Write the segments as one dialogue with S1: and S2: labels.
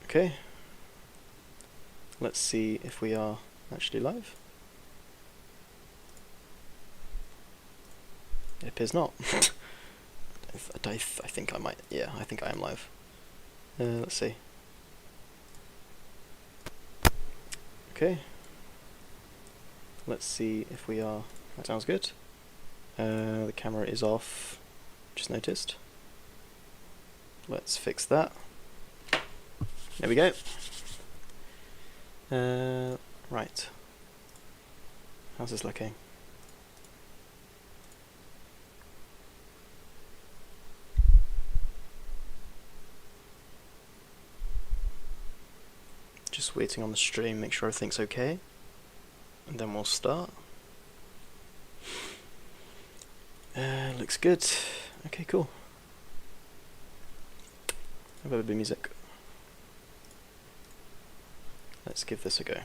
S1: Okay. Let's see if we are actually live. It appears not. I think I might. Yeah, I think I am live. Let's see. Okay. Let's see if we are. That sounds good. The camera is off. Just noticed. Let's fix that. There we go. Right. How's this looking? Just waiting on the stream, make sure everything's okay, and then we'll start. Looks good. Okay, cool. How about a bit of music? Let's give this a go.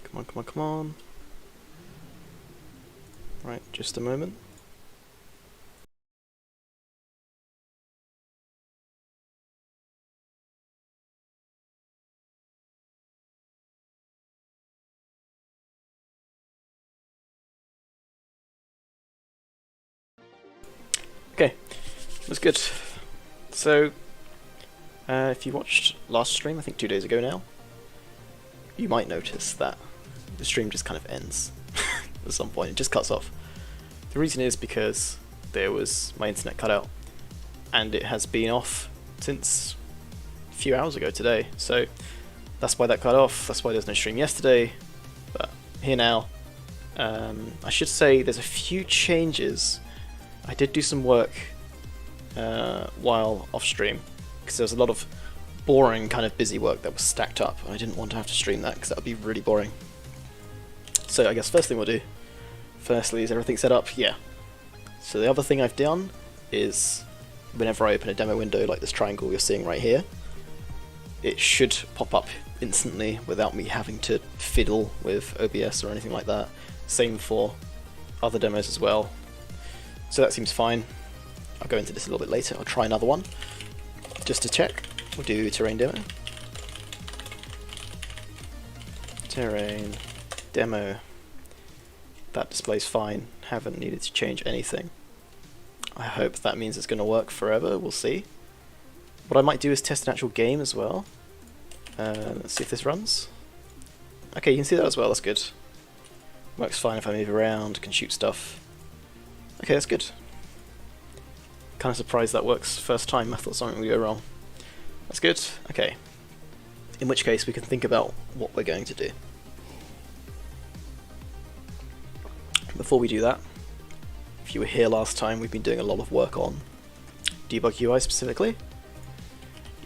S1: Come on, come on, come on. Right, just a moment. Okay, that's good. So, if you watched last stream, I think 2 days ago now, you might notice that the stream just kind of ends at some point. It just cuts off. The reason is because my internet cut out, and it has been off since a few hours ago today. So that's why that cut off. That's why there's no stream yesterday. But here now. I should say there's a few changes. I did do some work while off stream, because there was a lot of boring kind of busy work that was stacked up, and I didn't want to have to stream that because that would be really boring. So I guess first thing we'll do, firstly, is everything set up? Yeah. So the other thing I've done is whenever I open a demo window like this triangle you're seeing right here, it should pop up instantly without me having to fiddle with OBS or anything like that. Same for other demos as well. So that seems fine. I'll go into this a little bit later. I'll try another one just to check. We'll do terrain demo. Terrain demo. That displays fine. Haven't needed to change anything. I hope that means it's going to work forever. We'll see. What I might do is test an actual game as well. Let's see if this runs. Okay, you can see that as well. That's good. Works fine if I move around, can shoot stuff. Okay, that's good. Kind of surprised that works first time. I thought something would go wrong. That's good. Okay. In which case we can think about what we're going to do. Before we do that, if you were here last time, we've been doing a lot of work on debug UI specifically,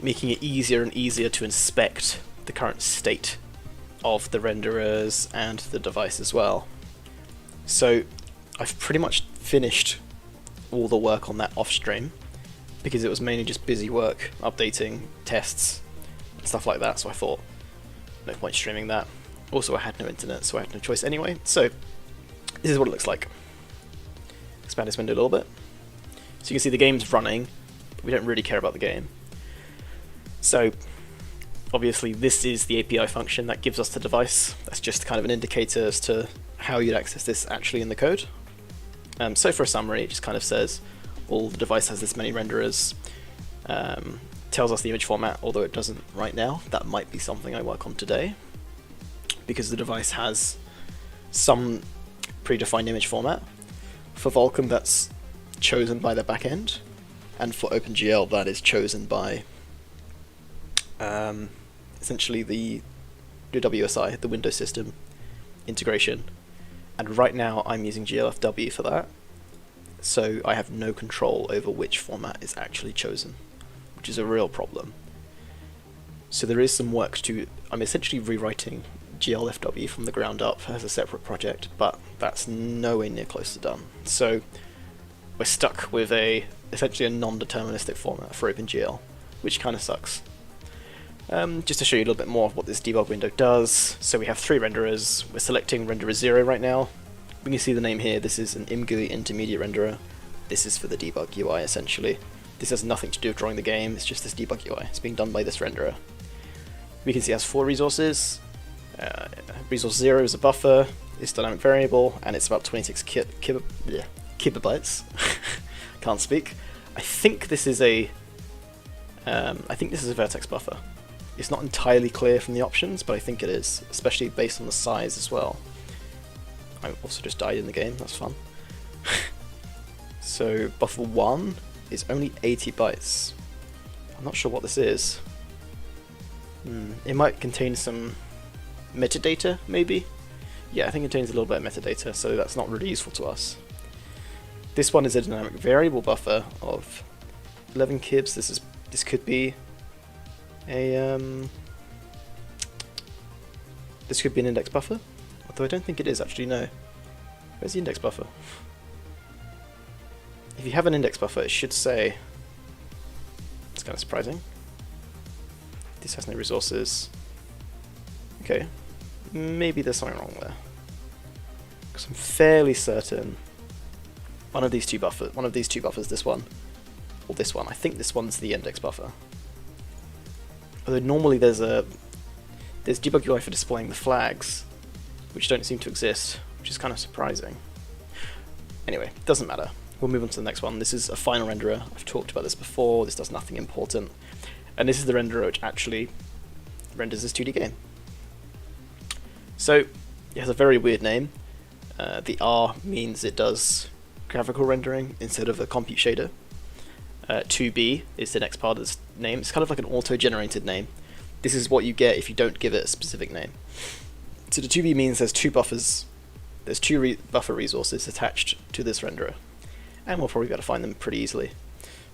S1: making it easier and easier to inspect the current state of the renderers and the device as well. So I've pretty much finished all the work on that off stream, because it was mainly just busy work, updating tests and stuff like that, so I thought no point streaming that. Also I had no internet, so I had no choice anyway. So this is what it looks like. Expand this window a little bit. So you can see the game's running, but we don't really care about the game. So obviously this is the API function that gives us the device. That's just kind of an indicator as to how you'd access this actually in the code. So for a summary, it just kind of says, well, the device has this many renderers, tells us the image format, although it doesn't right now. That might be something I work on today, because the device has some predefined image format. For Vulkan, that's chosen by the backend, and for OpenGL, that is chosen by essentially the WSI, the Windows System integration. And right now I'm using GLFW for that, so I have no control over which format is actually chosen, which is a real problem. So there is some work to... I'm essentially rewriting GLFW from the ground up as a separate project, but that's nowhere near close to done. So we're stuck with essentially a non-deterministic format for OpenGL, which kind of sucks. Just to show you a little bit more of what this debug window does. So we have 3 renderers. We're selecting renderer 0 right now. We can see the name here. This is an ImGUI intermediate renderer. This is for the debug UI essentially. This has nothing to do with drawing the game, it's just this debug UI. It's being done by this renderer. We can see it has 4 resources. Resource 0 is a buffer, it's dynamic variable, and it's about 26 kilobytes. Can't speak. I think this is a vertex buffer. It's not entirely clear from the options, but I think it is, especially based on the size as well. I also just died in the game, that's fun. So buffer 1 is only 80 bytes. I'm not sure what this is. It might contain some metadata, maybe? Yeah, I think it contains a little bit of metadata, so that's not really useful to us. This one is a dynamic variable buffer of 11 kibs. This could be a this could be an index buffer, although I don't think it is actually. No, where's the index buffer? If you have an index buffer, it should say. It's kind of surprising. This has no resources. Okay, maybe there's something wrong there, because I'm fairly certain one of these two buffers, this one or this one. I think this one's the index buffer. Although normally there's debug UI for displaying the flags, which don't seem to exist, which is kind of surprising. Anyway, doesn't matter. We'll move on to the next one. This is a final renderer. I've talked about this before. This does nothing important. And this is the renderer which actually renders this 2D game. So, it has a very weird name. The R means it does graphical rendering instead of a compute shader. 2B is the next part of this name. It's kind of like an auto-generated name. This is what you get if you don't give it a specific name. So the 2B means there's 2 buffers. There's 2 buffer resources attached to this renderer. And we'll probably be able to find them pretty easily.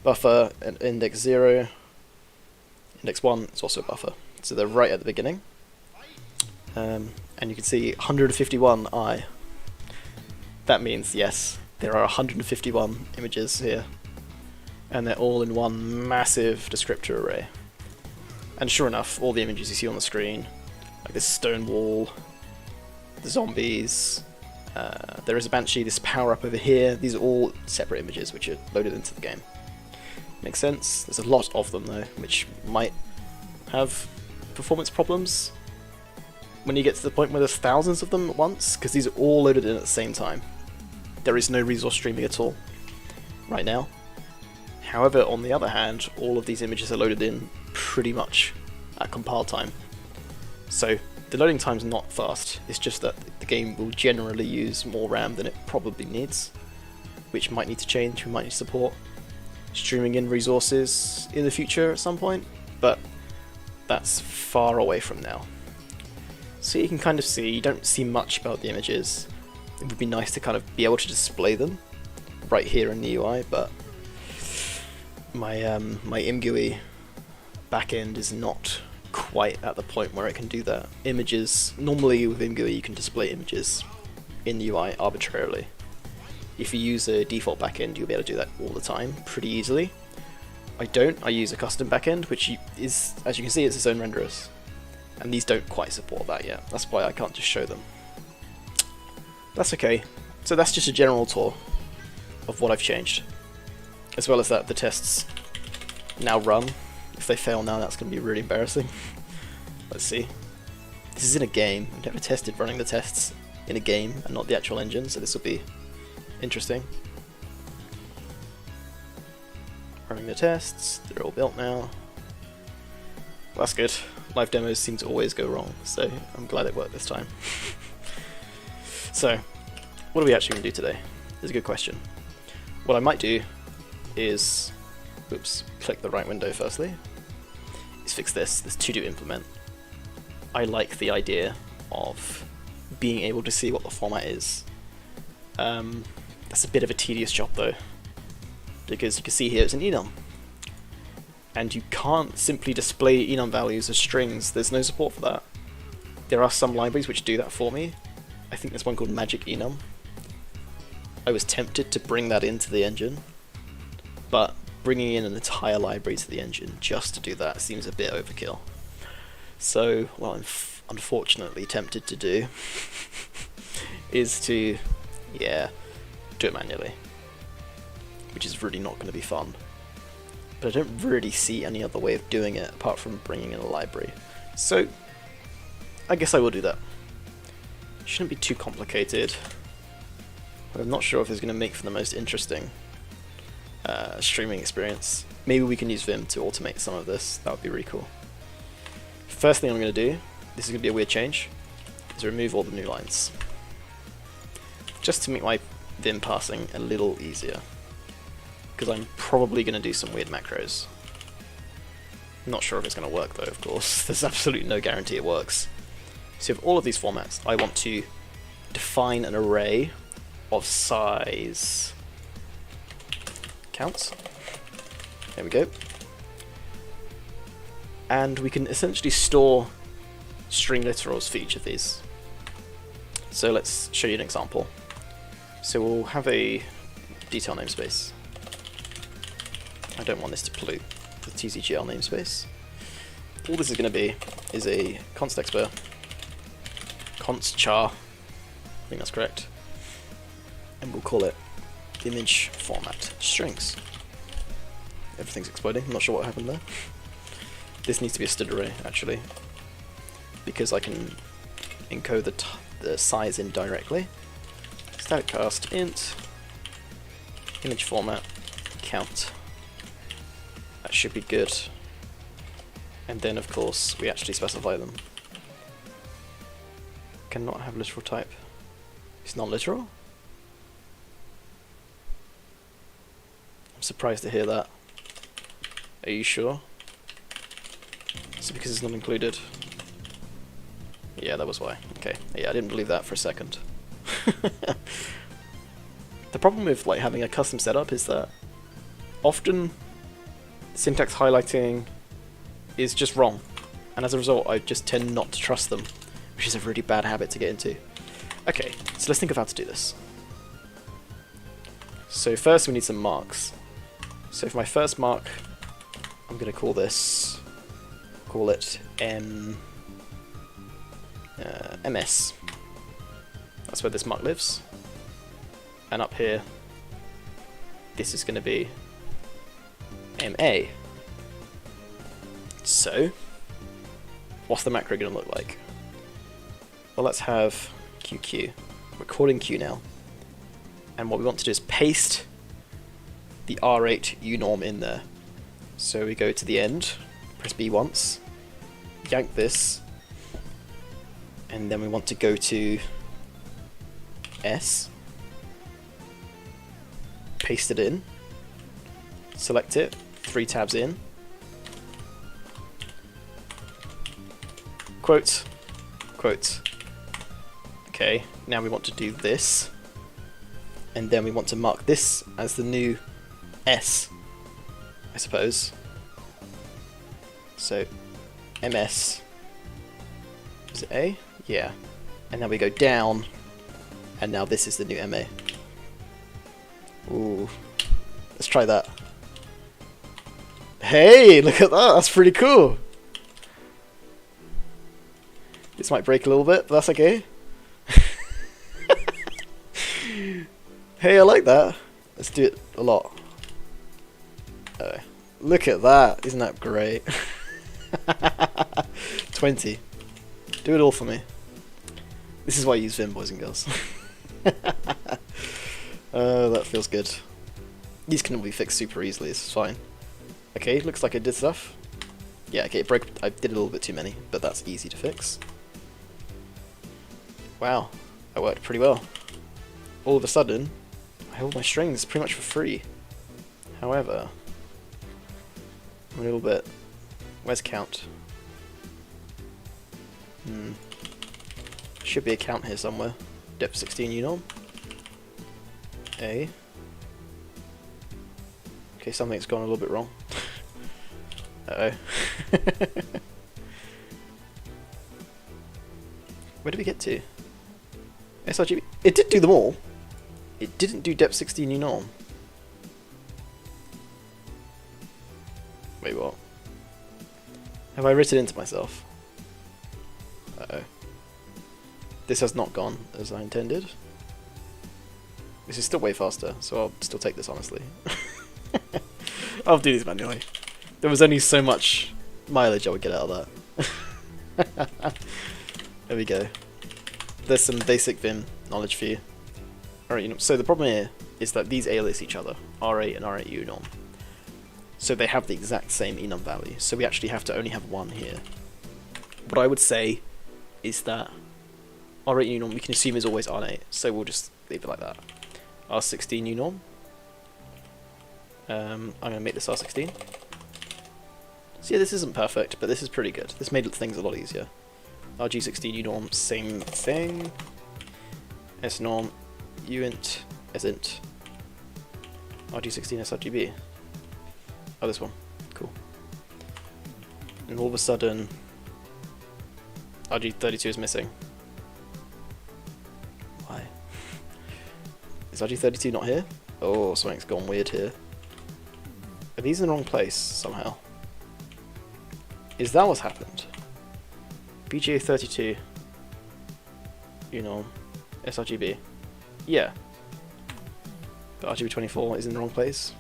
S1: Buffer and index 0. Index 1 is also a buffer. So they're right at the beginning. And you can see 151i. That means, yes, there are 151 images here. And they're all in one massive descriptor array. And sure enough, all the images you see on the screen, like this stone wall, the zombies, there is a banshee, this power-up over here, these are all separate images which are loaded into the game. Makes sense. There's a lot of them though, which might have performance problems when you get to the point where there's thousands of them at once, because these are all loaded in at the same time. There is no resource streaming at all right now. However, on the other hand, all of these images are loaded in pretty much at compile time. So the loading time's not fast, it's just that the game will generally use more RAM than it probably needs, which might need to change. We might need to support streaming in resources in the future at some point, but that's far away from now. So you can kind of see, you don't see much about the images. It would be nice to kind of be able to display them right here in the UI, but my ImGUI backend is not quite at the point where it can do that. Images, normally with ImGUI you can display images in the UI arbitrarily. If you use a default backend, you'll be able to do that all the time, pretty easily. I don't, I use a custom backend, which is, as you can see, it's its own renderers. And these don't quite support that yet, that's why I can't just show them. That's okay. So that's just a general tour of what I've changed. As well as that the tests now run. If they fail now, that's going to be really embarrassing. Let's see. This is in a game. I've never tested running the tests in a game and not the actual engine, so this will be interesting. Running the tests, they're all built now. Well, that's good. Live demos seem to always go wrong, so I'm glad it worked this time. So, what are we actually going to do today? Is a good question. What I might do is, oops, click the right window firstly, is fix this to-do implement. I like the idea of being able to see what the format is. That's a bit of a tedious job though, because you can see here it's an enum. And you can't simply display enum values as strings, there's no support for that. There are some libraries which do that for me. I think there's one called Magic Enum. I was tempted to bring that into the engine, but bringing in an entire library to the engine just to do that seems a bit overkill. So what I'm unfortunately tempted to do is to, yeah, do it manually, which is really not going to be fun. But I don't really see any other way of doing it apart from bringing in a library. So I guess I will do that. It shouldn't be too complicated. But I'm not sure if it's going to make for the most interesting streaming experience. Maybe we can use Vim to automate some of this. That would be really cool. First thing I'm going to do, this is going to be a weird change, is remove all the new lines. Just to make my Vim parsing a little easier. Because I'm probably going to do some weird macros. Not sure if it's going to work though, of course. There's absolutely no guarantee it works. So with all of these formats, I want to define an array of size counts. There we go. And we can essentially store string literals for each of these. So let's show you an example. So we'll have a detail namespace. I don't want this to pollute the TCGL namespace. All this is going to be is a const expr, const char, I think that's correct, and we'll call it image format strings. Everything's exploding, I'm not sure what happened there. This needs to be a std array, actually, because I can encode the size in directly. Static cast int image format count. That should be good. And then, of course, we actually specify them. Cannot have literal type. It's not literal? I'm surprised to hear that. Are you sure? Is it because it's not included? Yeah, that was why. Okay. Yeah, I didn't believe that for a second. The problem with like having a custom setup is that often syntax highlighting is just wrong, and as a result I just tend not to trust them, which is a really bad habit to get into. Okay, so let's think of how to do this. So first we need some marks. So for my first mark, I'm going to call it MS. That's where this mark lives. And up here, this is going to be MA. So, what's the macro going to look like? Well, let's have QQ. We're calling Q now. And what we want to do is paste the R8 unorm in there. So we go to the end, press B once, yank this, and then we want to go to S, paste it in, select it, 3 tabs in, quote, quote. Okay, now we want to do this, and then we want to mark this as the new S, I suppose. So, MS, is it A? Yeah. And now we go down, and now this is the new MA. Ooh, let's try that. Hey, look at that, that's pretty cool. This might break a little bit, but that's okay. Hey, I like that. Let's do it a lot. Look at that, isn't that great? 20. Do it all for me. This is why I use Vim, boys and girls. That feels good. These can all be fixed super easily, this is fine. Okay, looks like I did stuff. Yeah, okay, it broke. I did a little bit too many, but that's easy to fix. Wow, that worked pretty well. All of a sudden, I hold my strings pretty much for free. However, I'm a little bit... Where's count? Should be a count here somewhere. Depth 16 unorm. A. Okay, something's gone a little bit wrong. Uh-oh. Where did we get to? sRGB. It did do them all. It didn't do depth 16 unorm. Wait, what? Have I written into myself? This has not gone as I intended. This is still way faster, so I'll still take this honestly. I'll do these manually. There was only so much mileage I would get out of that. There we go. There's some basic Vim knowledge for you. Alright, so the problem here is that these alias each other, R8 and R8 enum. So they have the exact same enum value, so we actually have to only have one here. What I would say is that R8 enum we can assume is always R8, so we'll just leave it like that. R16 enum. I'm going to make this R16. So yeah, this isn't perfect, but this is pretty good. This made things a lot easier. RG16 unorm, same thing. snorm, uint, sint. RG16 sRGB. Oh, this one. Cool. And all of a sudden, RG32 is missing. Why? Is RG32 not here? Oh, something's gone weird here. Are these in the wrong place somehow? Is that what's happened? BGA32 unorm sRGB. Yeah. But RGB24 is in the wrong place.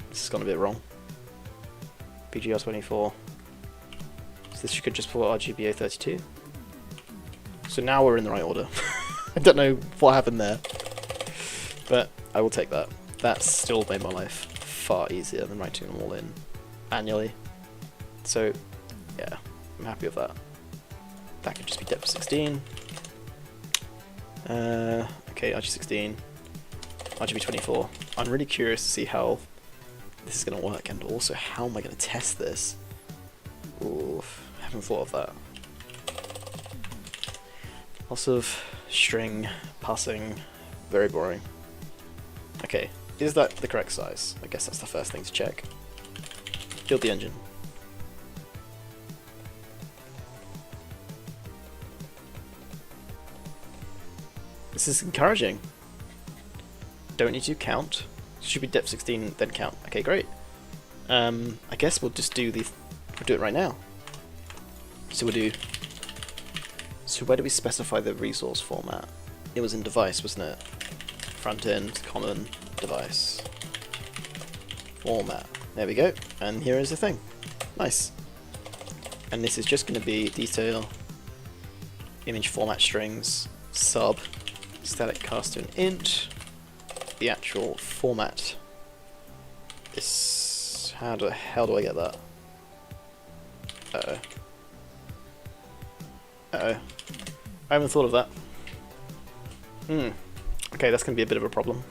S1: This has gone a bit wrong. BGR24. So this could just put RGBA32. So now we're in the right order. I don't know what happened there, but I will take that. That still made my life far easier than writing them all in manually. So yeah, I'm happy with that. That could just be depth 16. Okay, RG16, RGB24. I'm really curious to see how this is going to work, and also how am I going to test this? Oof, I haven't thought of that. Lots of string passing, very boring. Okay, is that the correct size? I guess that's the first thing to check. Build the engine. This is encouraging. Don't need to count. Should be depth 16 then count. Okay, great. I guess we'll just do we'll do it right now. So we'll do. So where do we specify the resource format? It was in device, wasn't it? Front end, common, device, format. There we go. And here is the thing. Nice. And this is just going to be detail, image format strings, sub, static cast to an int, the actual format. This, how the hell do I get that? Uh-oh. Uh-oh. I haven't thought of that. Okay, that's going to be a bit of a problem.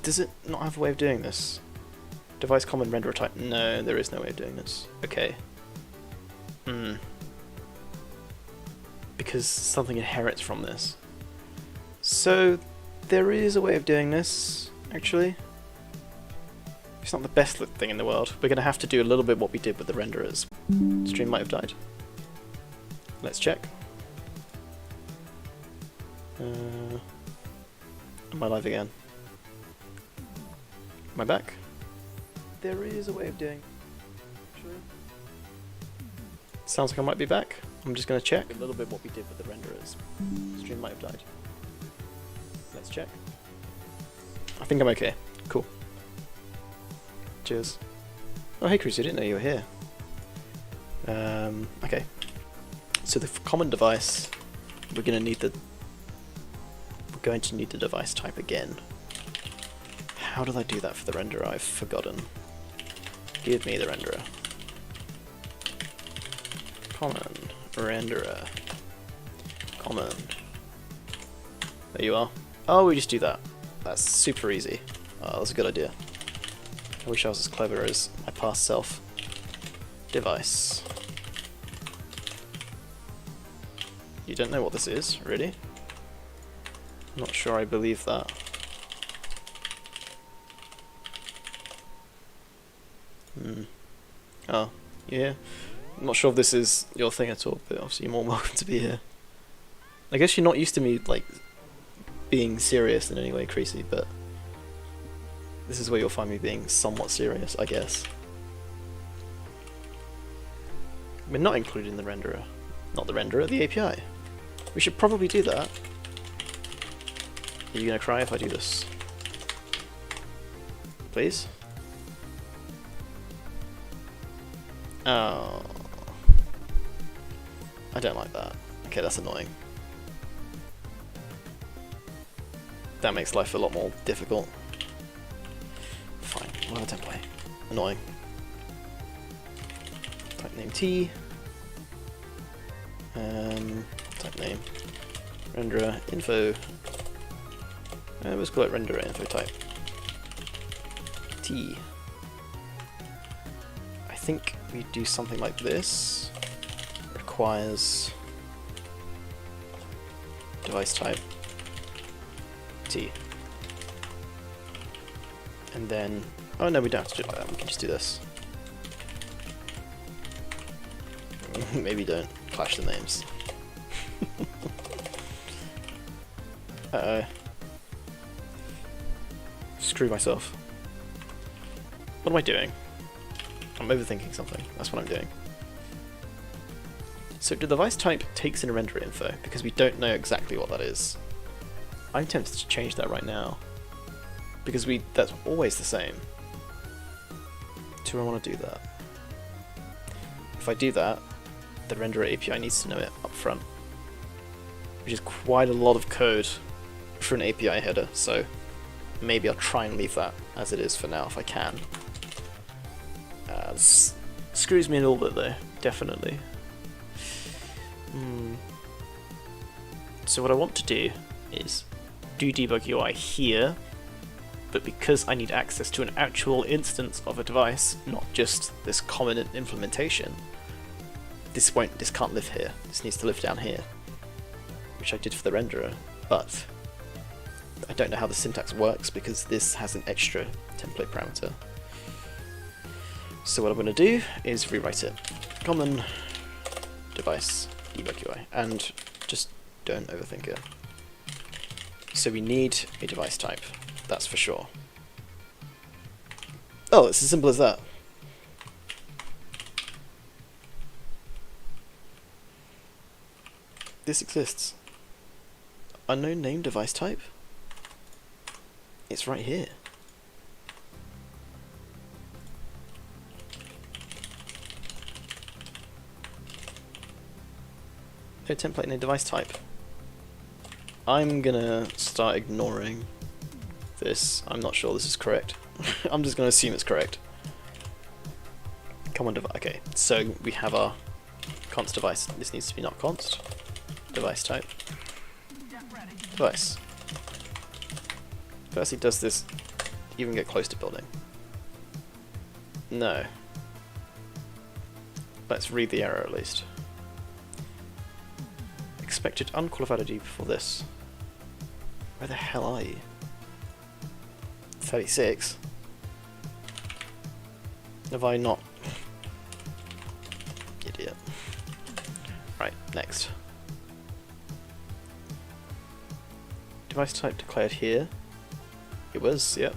S1: Does it not have a way of doing this? Device common renderer type? No, there is no way of doing this. Okay. Because something inherits from this. So, there is a way of doing this, actually. It's not the best thing in the world. We're going to have to do a little bit what we did with the renderers. Stream might have died. Let's check. Am I live again? Am I back? There is a way of doing. Actually. Sounds like I might be back. I'm just going to check a little bit what we did with the renderers. Stream might have died. Let's check. I think I'm okay. Cool. Cheers. Oh hey Chris, I didn't know you were here. Okay. So the common device, we're going to need the device type again. How did I do that for the renderer? I've forgotten. Give me the renderer. Common renderer. Common. There you are. Oh, we just do that. That's super easy. Oh, that's a good idea. I wish I was as clever as my past self. Device. You don't know what this is, really? I'm not sure I believe that. Oh, yeah. I'm not sure if this is your thing at all, but obviously you're more welcome to be here. I guess you're not used to me, like, being serious in any way, Creasy, but this is where you'll find me being somewhat serious, I guess. We're not including the renderer. Not the renderer, the API. We should probably do that. Are you gonna cry if I do this? Please? Oh. I don't like that. Okay, that's annoying. That makes life a lot more difficult. Fine, well, template. Annoying. Type name T. Type name. Renderer info. Let's call it renderer info type. T. I think we do something like this. Requires device type T. And then, oh no, we don't have to do it like that, we can just do this. Maybe don't clash the names. Uh-oh. Screw myself. What am I doing? I'm overthinking something, that's what I'm doing. So the device type takes in a renderer info, because we don't know exactly what that is. I'm tempted to change that right now, because that's always the same. Do I want to do that? If I do that, the renderer API needs to know it up front, which is quite a lot of code for an API header, so maybe I'll try and leave that as it is for now if I can. This screws me a little bit though, definitely. So what I want to do is do debug UI here, but because I need access to an actual instance of a device, not just this common implementation, this can't live here. This needs to live down here, which I did for the renderer, but I don't know how the syntax works because this has an extra template parameter. So what I'm going to do is rewrite it. Common device debug UI, and just don't overthink it. So we need a device type, that's for sure. Oh, it's as simple as that. This exists. Unknown name device type? It's right here. No template, no device type. I'm gonna start ignoring this. I'm not sure this is correct. I'm just gonna assume it's correct. Common device. Okay, so we have our const device. This needs to be not const. Device type. Device. Firstly, does this even get close to building? No. Let's read the error at least. Expected unqualified ID before this. Where the hell are you? 36? Have I not? Idiot. Right, next. Device type declared here. It was, yep.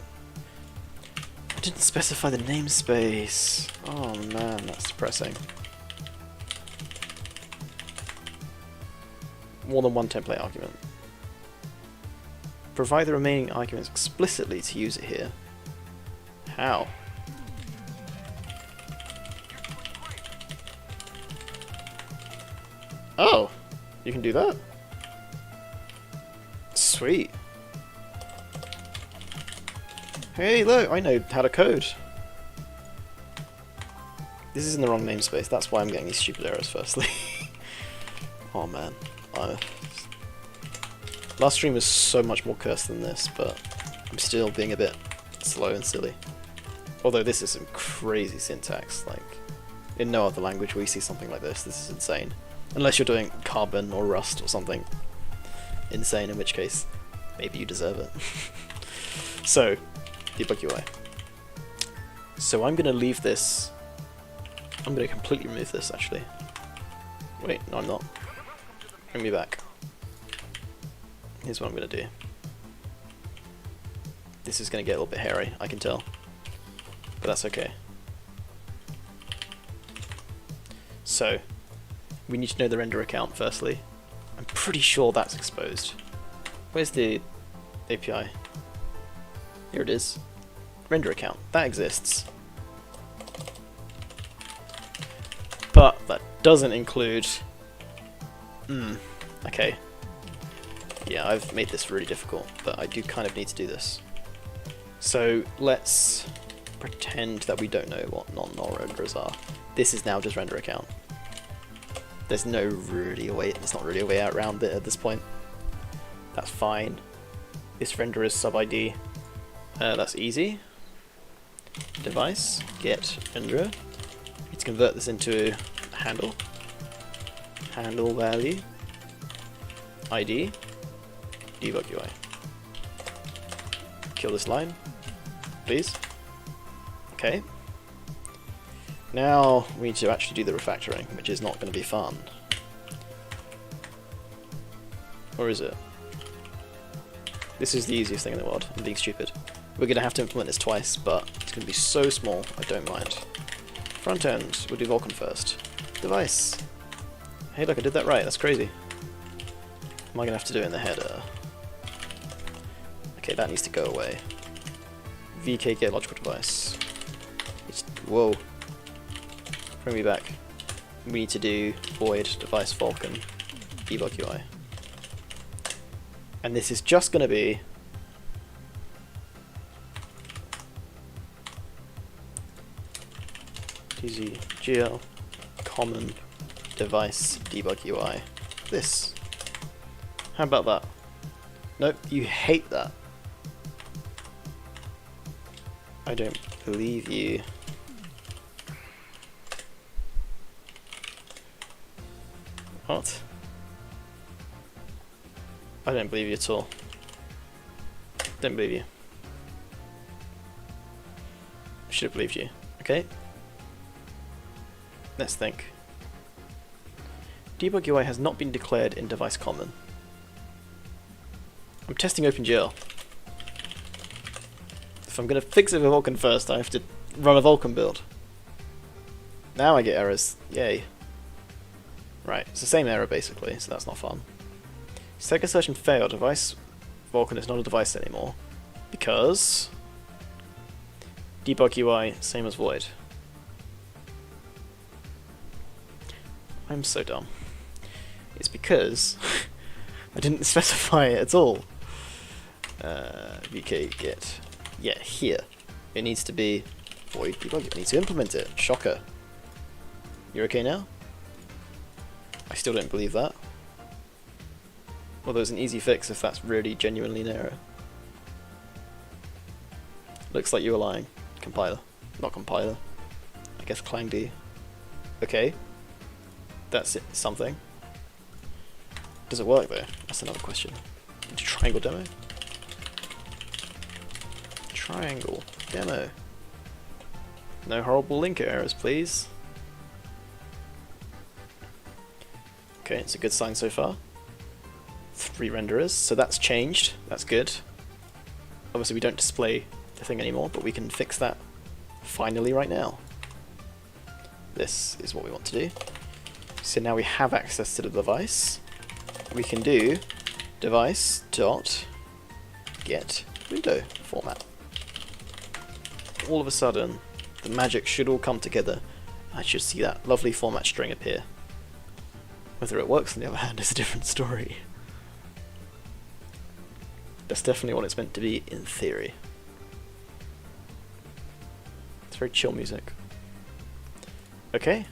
S1: I didn't specify the namespace. Oh man, that's depressing. More than one template argument. Provide the remaining arguments explicitly to use it here. How? Oh! You can do that? Sweet. Hey, look, I know how to code. This is in the wrong namespace, that's why I'm getting these stupid errors firstly. Oh man. Last stream was so much more cursed than this, but I'm still being a bit slow and silly. Although this is some crazy syntax, like, in no other language will you see something like this. This is insane. Unless you're doing Carbon or Rust or something insane, in which case, maybe you deserve it. So, debug UI. So I'm going to leave this, I'm going to completely remove this actually. Wait, no I'm not. Bring me back. Here's what I'm going to do. This is going to get a little bit hairy, I can tell. But that's okay. So, we need to know the render account firstly. I'm pretty sure that's exposed. Where's the API? Here it is. Render account. That exists. But that doesn't include... okay. Yeah, I've made this really difficult, but I do kind of need to do this. So let's pretend that we don't know what non-null renderers are. This is now just render account. There's no really a way, there's not really a way out around it at this point. That's fine. This render is sub ID. That's easy. Device, get renderer. Need to convert this into a handle. Handle value. ID. Debug UI. Kill this line, please. Okay. Now we need to actually do the refactoring, which is not going to be fun. Or is it? This is the easiest thing in the world. I'm being stupid. We're going to have to implement this twice, but it's going to be so small, I don't mind. Front end, we'll do Vulkan first. Device. Hey look, I did that right, that's crazy. Am I going to have to do it in the header? Okay, that needs to go away. VK get logical device. Whoa. Bring me back. We need to do void device Vulkan debug UI. And this is just going to be GL common device debug UI. This. How about that? Nope, you hate that. I don't believe you. What? I don't believe you at all. Don't believe you. I should have believed you. Okay. Let's think. Debug UI has not been declared in device common. I'm testing OpenGL. If I'm going to fix it with Vulkan first, I have to run a Vulkan build. Now I get errors. Yay. Right, it's the same error basically, so that's not fun. Static assertion failed. Device Vulkan is not a device anymore. Because debug UI, same as void. I'm so dumb. It's because I didn't specify it at all. VK get, yeah, here. It needs to be void debug. I need to implement it. Shocker. You're okay now? I still don't believe that. Well, there's an easy fix if that's really genuinely an error. Looks like you were lying. Compiler. Not compiler. I guess ClangD. Okay. That's it. Something. Does it work though? That's another question. Triangle demo? Triangle demo. No horrible linker errors, please. Okay, it's a good sign so far. 3 renderers, so that's changed. That's good. Obviously we don't display the thing anymore, but we can fix that finally right now. This is what we want to do. So now we have access to the device. We can do device dot get window format. All of a sudden, the magic should all come together. I should see that lovely format string appear. Whether it works, on the other hand, is a different story. That's definitely what it's meant to be in theory. It's very chill music. Okay.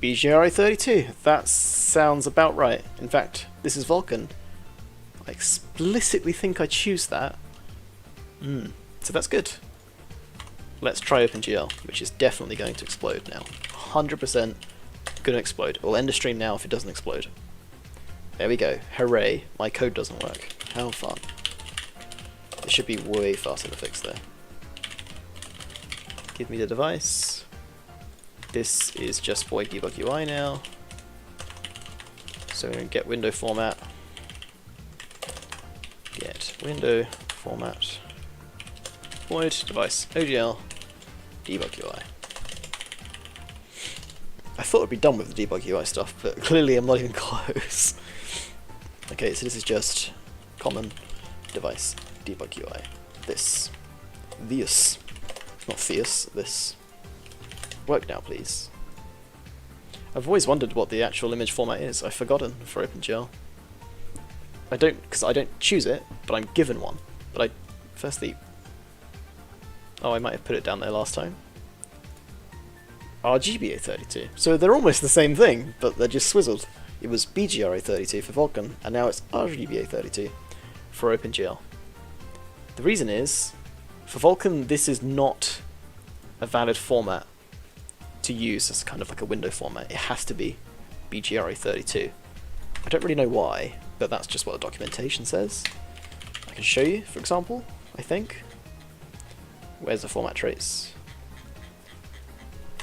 S1: BGRI 32. That sounds about right. In fact, this is Vulkan. I explicitly think I choose that. So that's good. Let's try OpenGL, which is definitely going to explode now. 100% going to explode. We'll end the stream now if it doesn't explode. There we go. Hooray. My code doesn't work. How fun. It should be way faster to fix though. Give me the device. This is just void debug UI now. So we're going to get window format. Get window format. Void device OGL debug UI. I thought I'd be done with the debug UI stuff, but clearly I'm not even close. Okay, so this is just common device debug UI. This. Not this. Work now, please. I've always wondered what the actual image format is. I've forgotten for OpenGL. Because I don't choose it, but I'm given one. But firstly... Oh, I might have put it down there last time. RGBA32. So they're almost the same thing, but they're just swizzled. It was BGRA32 for Vulkan, and now it's RGBA32 for OpenGL. The reason is, for Vulkan, this is not a valid format to use as kind of like a window format. It has to be BGRA32. I don't really know why, but that's just what the documentation says. I can show you, for example, I think. Where's the format trace?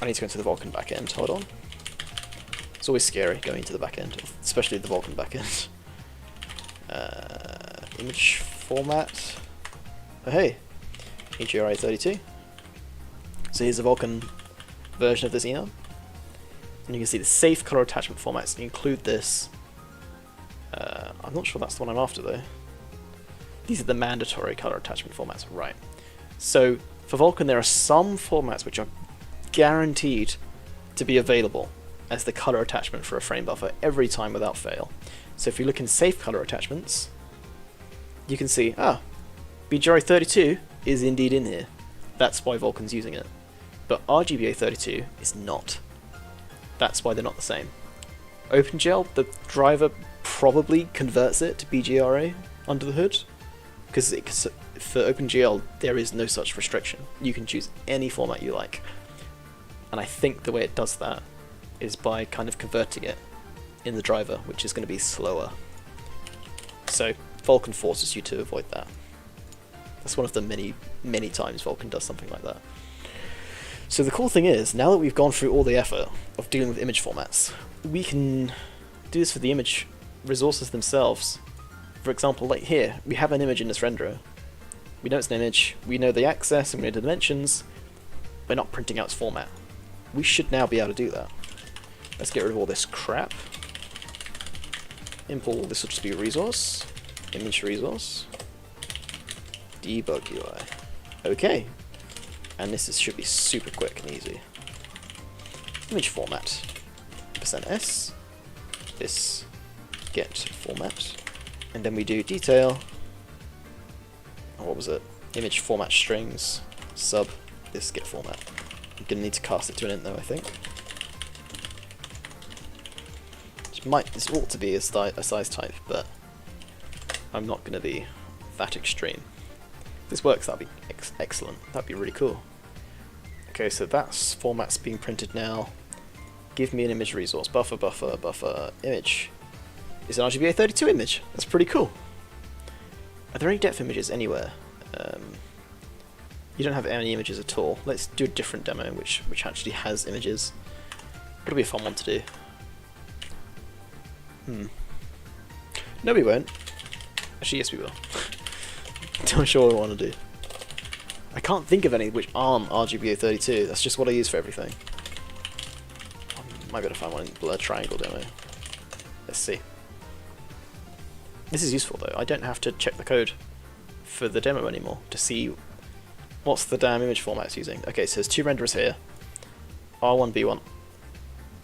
S1: I need to go into the Vulkan backend, hold on. It's always scary going into the backend, especially the Vulkan backend. Image format. Oh hey, BGRA32. So here's the Vulkan version of this enum. And you can see the safe color attachment formats include this. I'm not sure that's the one I'm after though. These are the mandatory color attachment formats, right. So for Vulkan there are some formats which are guaranteed to be available as the color attachment for a frame buffer every time without fail. So if you look in safe color attachments, you can see, BGRA32 is indeed in here. That's why Vulkan's using it. But RGBA32 is not. That's why they're not the same. OpenGL, the driver probably converts it to BGRA under the hood, because for OpenGL there is no such restriction. You can choose any format you like. And I think the way it does that is by kind of converting it in the driver, which is going to be slower. So Vulkan forces you to avoid that. That's one of the many times Vulkan does something like that. So the cool thing is, now that we've gone through all the effort of dealing with image formats, we can do this for the image resources themselves. For example, like here, we have an image in this renderer. We know it's an image, we know the access and we know the dimensions. We're not printing out its format. We should now be able to do that. Let's get rid of all this crap. Import, this will just be a resource. Image resource. Debug UI. Okay. And this should be super quick and easy. Image format. %s. This get format. And then we do detail. Oh, what was it? Image format strings. Sub. This get format. I'm gonna need to cast it to an int though, I think. This ought to be a size type, but I'm not gonna be that extreme. If this works, that'd be excellent. That'd be really cool. Okay, so that's format's being printed now. Give me an image resource. Buffer, image. It's an RGBA32 image. That's pretty cool. Are there any depth images anywhere? You don't have any images at all. Let's do a different demo which actually has images. It'll be a fun one to do. No, we won't. Actually, yes, we will. Not sure what I want to do. I can't think of any which aren't RGBA32. That's just what I use for everything. I might be able to find one in Blur Triangle demo. Let's see. This is useful though. I don't have to check the code for the demo anymore to see what's the damn image format it's using. Okay, so there's two renderers here. R1B1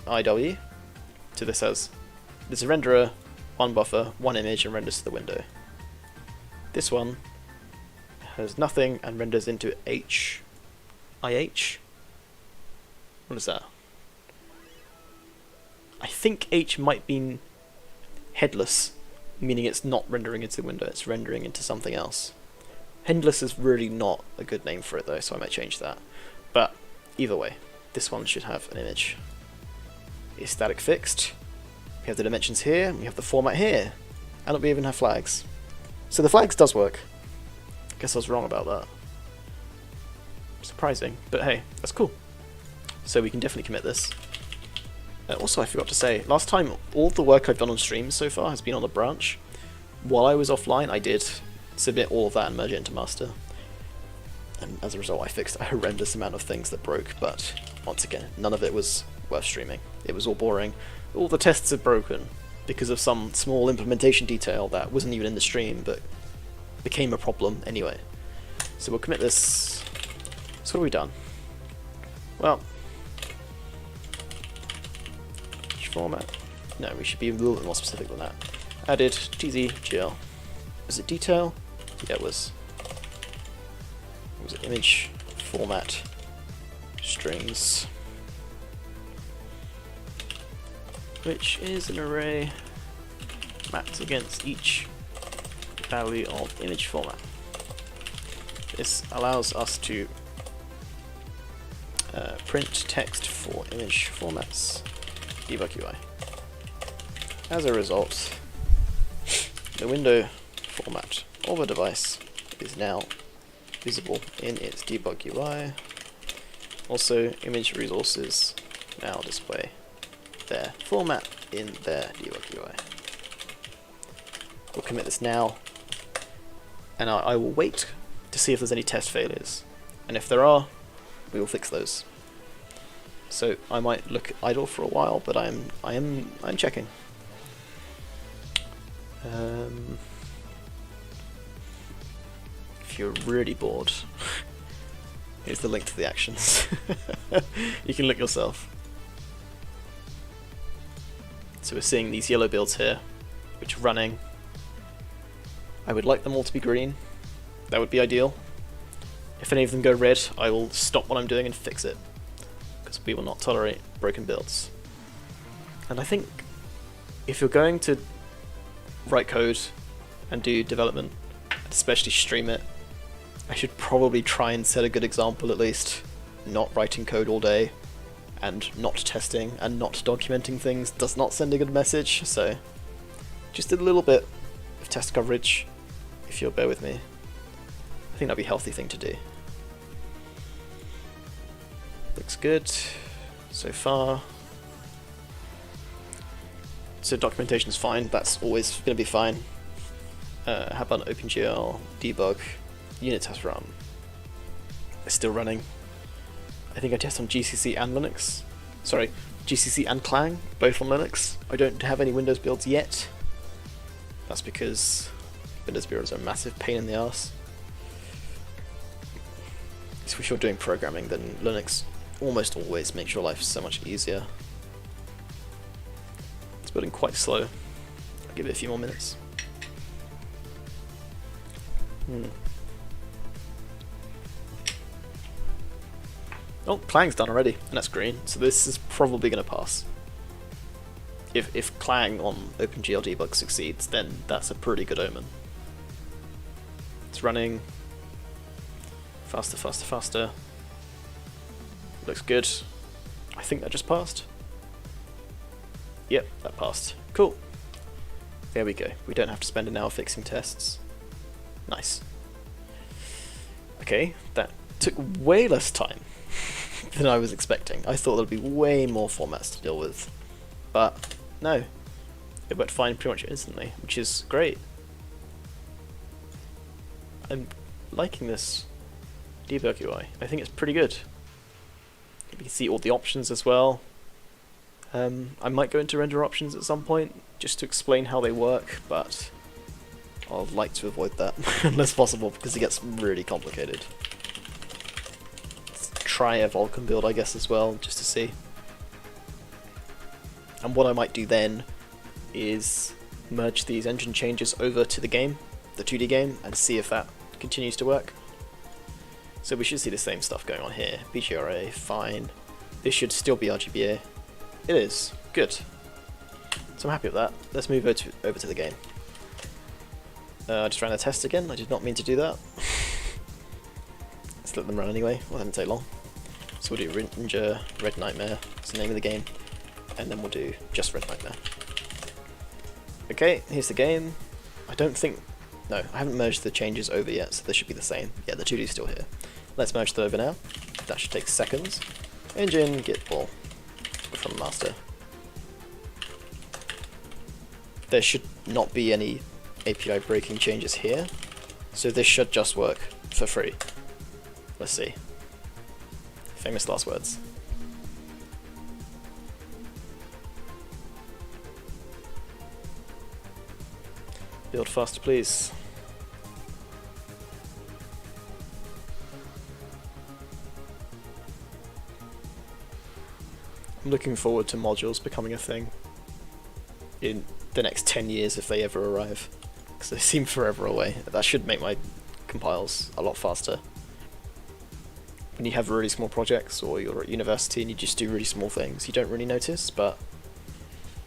S1: IW. So this has there's a renderer, one buffer, one image, and renders to the window. This one has nothing and renders into IH. What is that? I think H might be headless, meaning it's not rendering into the window, it's rendering into something else. Headless is really not a good name for it though, so I might change that. But either way, this one should have an image. It's static fixed. We have the dimensions here, we have the format here, and we even have flags. So the flags does work. Guess I was wrong about that. Surprising, but hey, that's cool. So we can definitely commit this. Also, I forgot to say, last time all the work I've done on streams so far has been on the branch. While I was offline, I did submit all of that and merge it into master. And as a result, I fixed a horrendous amount of things that broke, but once again, none of it was worth streaming. It was all boring. All the tests are broken because of some small implementation detail that wasn't even in the stream, but became a problem anyway. So we'll commit this. So what have we done? Well, which format? No, we should be a little bit more specific than that. Added tzgl. Was it detail? Yeah, it was. Was it image format strings, which is an array mapped against each value of image format. This allows us to print text for image formats, debug UI. As a result, the window format of a device is now visible in its debug UI. Also, image resources now display their format in their debug UI. We'll commit this now, and I will wait to see if there's any test failures, and if there are, we will fix those. So I might look idle for a while, but I'm checking. If you're really bored, here's the link to the actions. You can look yourself. So we're seeing these yellow builds here, which are running. I would like them all to be green. That would be ideal. If any of them go red, I will stop what I'm doing and fix it, because we will not tolerate broken builds. And I think if you're going to write code and do development, and especially stream it, I should probably try and set a good example at least. Not writing code all day, and not testing, and not documenting things does not send a good message, so just a little bit of test coverage, if you'll bear with me. I think that'd be a healthy thing to do. Looks good so far. So documentation's fine, that's always going to be fine. How about OpenGL, debug, unit test run? It's still running. I think I test on GCC and Linux. Sorry, GCC and Clang, both on Linux. I don't have any Windows builds yet. That's because Windows builds are a massive pain in the ass. If you're doing programming, then Linux almost always makes your life so much easier. It's building quite slow. I'll give it a few more minutes. Oh, Clang's done already, and that's green, so this is probably going to pass. If Clang on OpenGL debug succeeds, then that's a pretty good omen. It's running. Faster, faster, faster. Looks good. I think that just passed. Yep, that passed. Cool. There we go. We don't have to spend an hour fixing tests. Nice. Okay, that took way less time than I was expecting. I thought there'd be way more formats to deal with. But no. It worked fine pretty much instantly, which is great. I'm liking this debug UI. I think it's pretty good. You can see all the options as well. I might go into render options at some point just to explain how they work, but I'd like to avoid that unless possible because it gets really complicated. Let's try a Vulkan build, I guess, as well, just to see. And what I might do then is merge these engine changes over to the game, the 2D game, and see if that continues to work. So we should see the same stuff going on here. BGRA, fine. This should still be RGBA. It is. Good. So I'm happy with that. Let's move over to the game. I just ran a test again. I did not mean to do that. Let's let them run anyway. Well, that didn't take long. So we'll do Ninja Red Nightmare. That's the name of the game. And then we'll do just Red Nightmare. Okay, here's the game. I don't think... No, I haven't merged the changes over yet, so they should be the same. Yeah, the 2D's still here. Let's merge them over now. That should take seconds. Engine, git ball from master. There should not be any API breaking changes here, so this should just work for free. Let's see. Famous last words. Build faster, please. I'm looking forward to modules becoming a thing in the next 10 years if they ever arrive, because they seem forever away. That should make my compiles a lot faster. When you have really small projects, or you're at university and you just do really small things, you don't really notice, but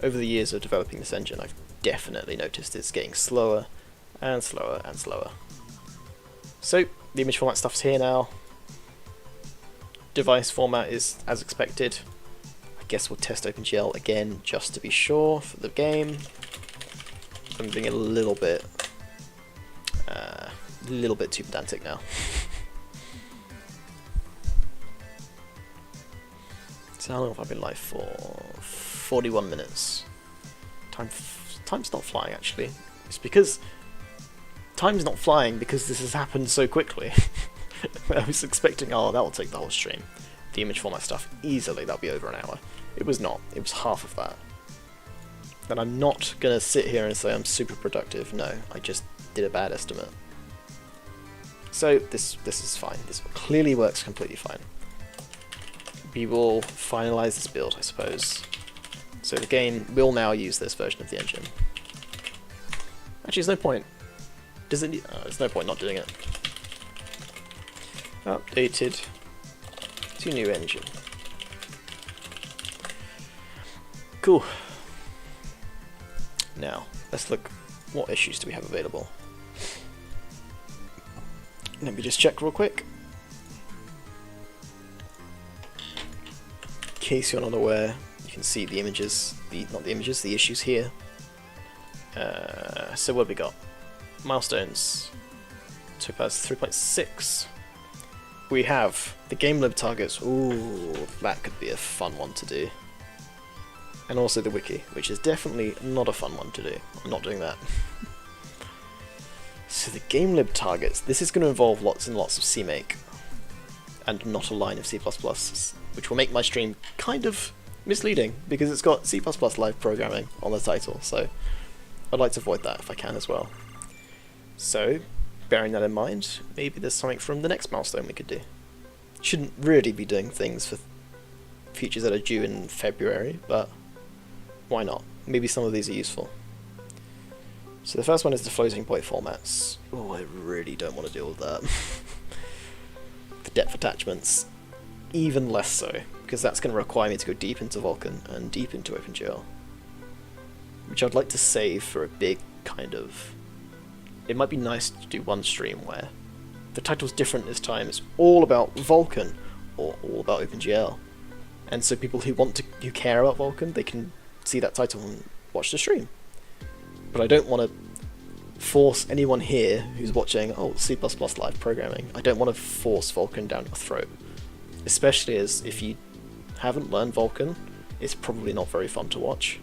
S1: over the years of developing this engine, I've definitely noticed it's getting slower and slower and slower. So, the image format stuff's here now. Device format is as expected. I guess we'll test OpenGL again just to be sure for the game. I'm being a little bit too pedantic now. So how long have I been live for? 41 minutes. Time's not flying, actually. It's because time's not flying because this has happened so quickly. I was expecting, oh, that will take the whole stream. The image format stuff, easily, that'll be over an hour. It was not. It was half of that. And I'm not going to sit here and say I'm super productive. No, I just did a bad estimate. So this is fine. This clearly works completely fine. We will finalize this build, I suppose. So the game will now use this version of the engine. Actually, there's no point. Does it? There's no point not doing it. Updated to new engine. Cool. Now, let's look. What issues do we have available? Let me just check real quick. In case you're not aware, you can see the images, not the images, the issues here. So what have we got? Milestones. Topaz 3.6. We have the game lib targets. Ooh, that could be a fun one to do. And also the wiki, which is definitely not a fun one to do. I'm not doing that. So the game lib targets, this is going to involve lots and lots of CMake, and not a line of C++, which will make my stream kind of misleading, because it's got C++ live programming on the title, so I'd like to avoid that if I can as well. So, bearing that in mind, maybe there's something from the next milestone we could do. Shouldn't really be doing things for features that are due in February, but why not? Maybe some of these are useful. So the first one is the floating point formats. Oh, I really don't want to deal with that. The depth attachments, even less so, because that's going to require me to go deep into Vulkan and deep into OpenGL, which I'd like to save for a big kind of... It might be nice to do one stream where the title's different this time. It's all about Vulkan, or all about OpenGL, and so people who who care about Vulkan, they can see that title and watch the stream. But I don't want to force anyone here who's watching, oh, C++ live programming, I don't want to force Vulkan down your throat. Especially as if you haven't learned Vulkan, it's probably not very fun to watch.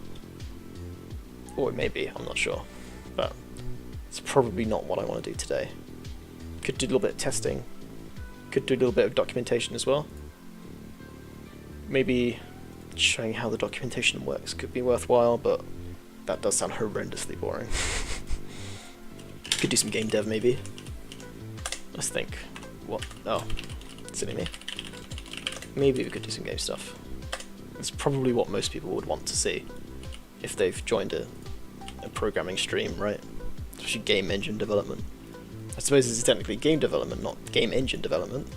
S1: Or it may be, I'm not sure. But it's probably not what I want to do today. Could do a little bit of testing. Could do a little bit of documentation as well. Maybe showing how the documentation works could be worthwhile, but that does sound horrendously boring. Could do some game dev maybe. Let's think. What? Oh, silly me. Maybe we could do some game stuff. It's probably what most people would want to see if they've joined a programming stream, right? Especially game engine development. I suppose this is technically game development, not game engine development.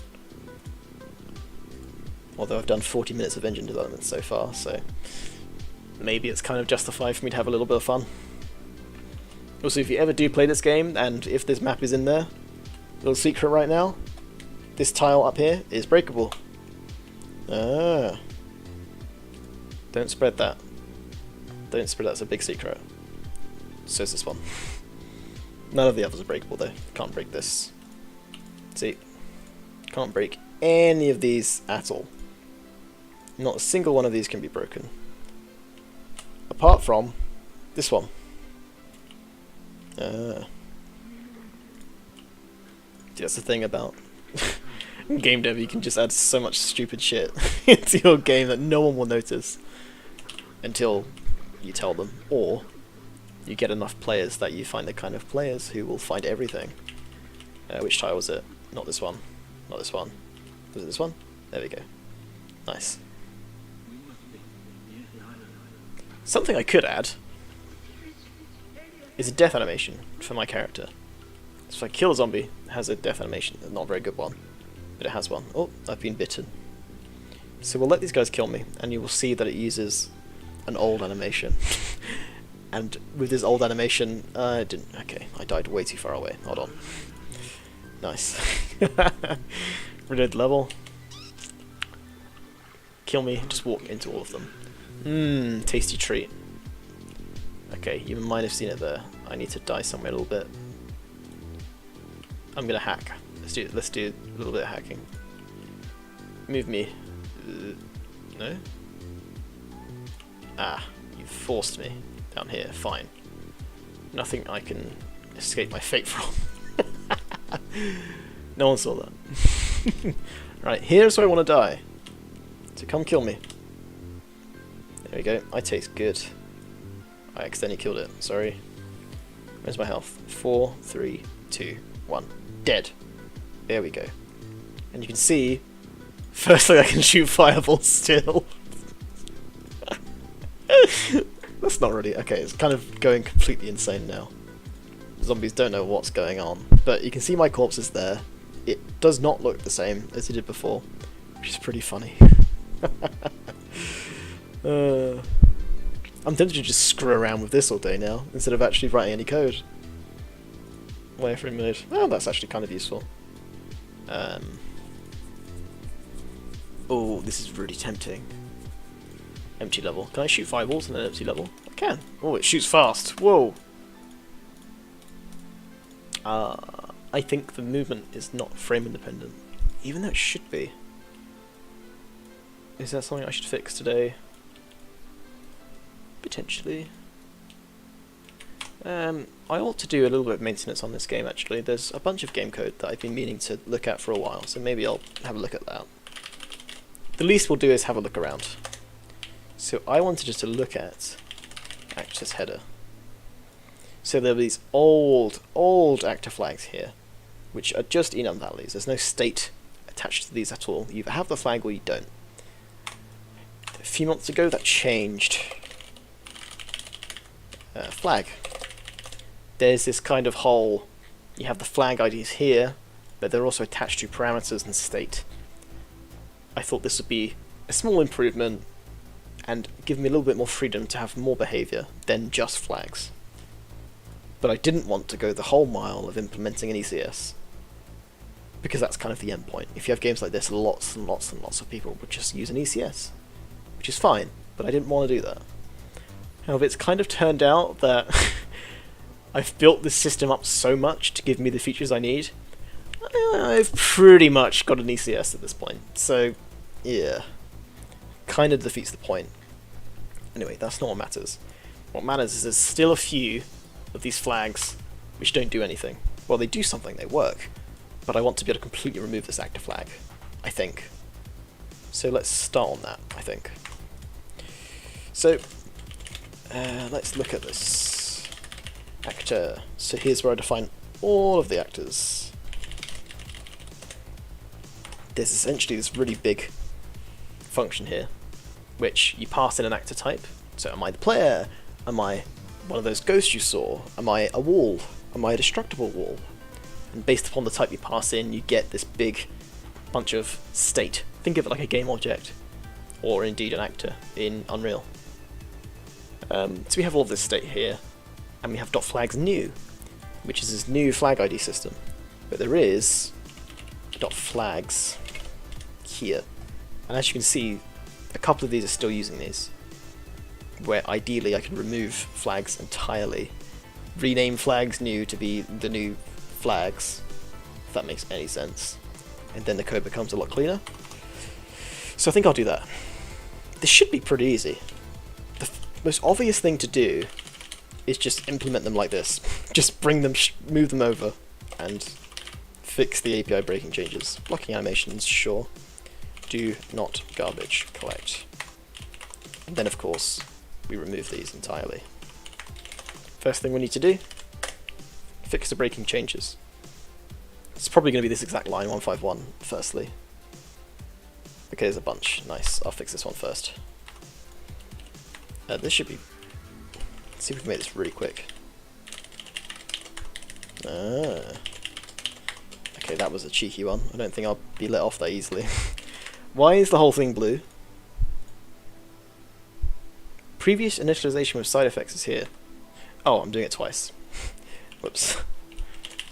S1: Although I've done 40 minutes of engine development so far, so maybe it's kind of justified for me to have a little bit of fun. Also, if you ever do play this game, and if this map is in there, little secret right now, this tile up here is breakable. Ah. Don't spread that. Don't spread that, it's a big secret. So is this one. None of the others are breakable though. Can't break this. See? Can't break any of these at all. Not a single one of these can be broken. Apart from this one. That's the thing about game dev, you can just add so much stupid shit into your game that no one will notice until you tell them, or you get enough players that you find the kind of players who will find everything. Which tile was it? Not this one. Not this one. Was it this one? There we go. Nice. Something I could add is a death animation for my character. So if I kill a zombie, it has a death animation. Not a very good one, but it has one. Oh, I've been bitten. So we'll let these guys kill me, and you will see that it uses an old animation. And with this old animation, I didn't... Okay, I died way too far away. Hold on. Nice. Reload level. Kill me, just walk into all of them. Mmm, tasty treat. Okay, you might have seen it there. I need to die somewhere a little bit. I'm gonna hack. Let's do a little bit of hacking. Move me. No? Ah, you forced me down here. Fine. Nothing I can escape my fate from. No one saw that. Right, here's where I want to die. So come kill me. There we go. I taste good. I accidentally killed it. Sorry. Where's my health? 4, 3, 2, 1. Dead. There we go. And you can see, firstly I can shoot fireballs still. That's not really... Okay, it's kind of going completely insane now. Zombies don't know what's going on. But you can see my corpse is there. It does not look the same as it did before, which is pretty funny. I'm tempted to just screw around with this all day now, instead of actually writing any code. Wireframe mode. Oh, that's actually kind of useful. Oh, this is really tempting. Empty level. Can I shoot fireballs in an empty level? I can. Oh, it shoots fast. Whoa. I think the movement is not frame independent, even though it should be. Is that something I should fix today? Potentially. I ought to do a little bit of maintenance on this game actually. There's a bunch of game code that I've been meaning to look at for a while, so maybe I'll have a look at that. The least we'll do is have a look around. So I wanted just to look at actor's header. So there are these old actor flags here, which are just enum values. There's no state attached to these at all. You either have the flag or you don't. A few months ago that changed. Flag. There's this kind of whole, you have the flag IDs here, but they're also attached to parameters and state. I thought this would be a small improvement and give me a little bit more freedom to have more behavior than just flags. But I didn't want to go the whole mile of implementing an ECS, because that's kind of the end point. If you have games like this, lots and lots and lots of people would just use an ECS, which is fine, but I didn't want to do that. However, it's kind of turned out that I've built this system up so much to give me the features I need. I've pretty much got an ECS at this point, so yeah, kind of defeats the point. Anyway, that's not what matters. What matters is there's still a few of these flags which don't do anything. Well, they do something, they work, but I want to be able to completely remove this actor flag, I think. So let's start on that, I think. So, let's look at this actor. So here's where I define all of the actors. There's essentially this really big function here, which you pass in an actor type. So am I the player? Am I one of those ghosts you saw? Am I a wall? Am I a destructible wall? And based upon the type you pass in, you get this big bunch of state. Think of it like a game object, or indeed an actor in Unreal. So we have all this state here, and we have .flags new, which is this new flag ID system. But there is .flags here, and as you can see, a couple of these are still using these, where ideally I can remove flags entirely, rename flags new to be the new flags, if that makes any sense, and then the code becomes a lot cleaner. So I think I'll do that. This should be pretty easy. The most obvious thing to do is just implement them like this. Just bring them, move them over, and fix the API breaking changes. Blocking animations, sure. Do not garbage collect. And then of course, we remove these entirely. First thing we need to do, fix the breaking changes. It's probably going to be this exact line, 151, firstly. Okay, there's a bunch. Nice. I'll fix this one first. This should be... Let's see if we can make this really quick. Okay, that was a cheeky one. I don't think I'll be let off that easily. Why is the whole thing blue? Previous initialization with side effects is here. Oh, I'm doing it twice. Whoops.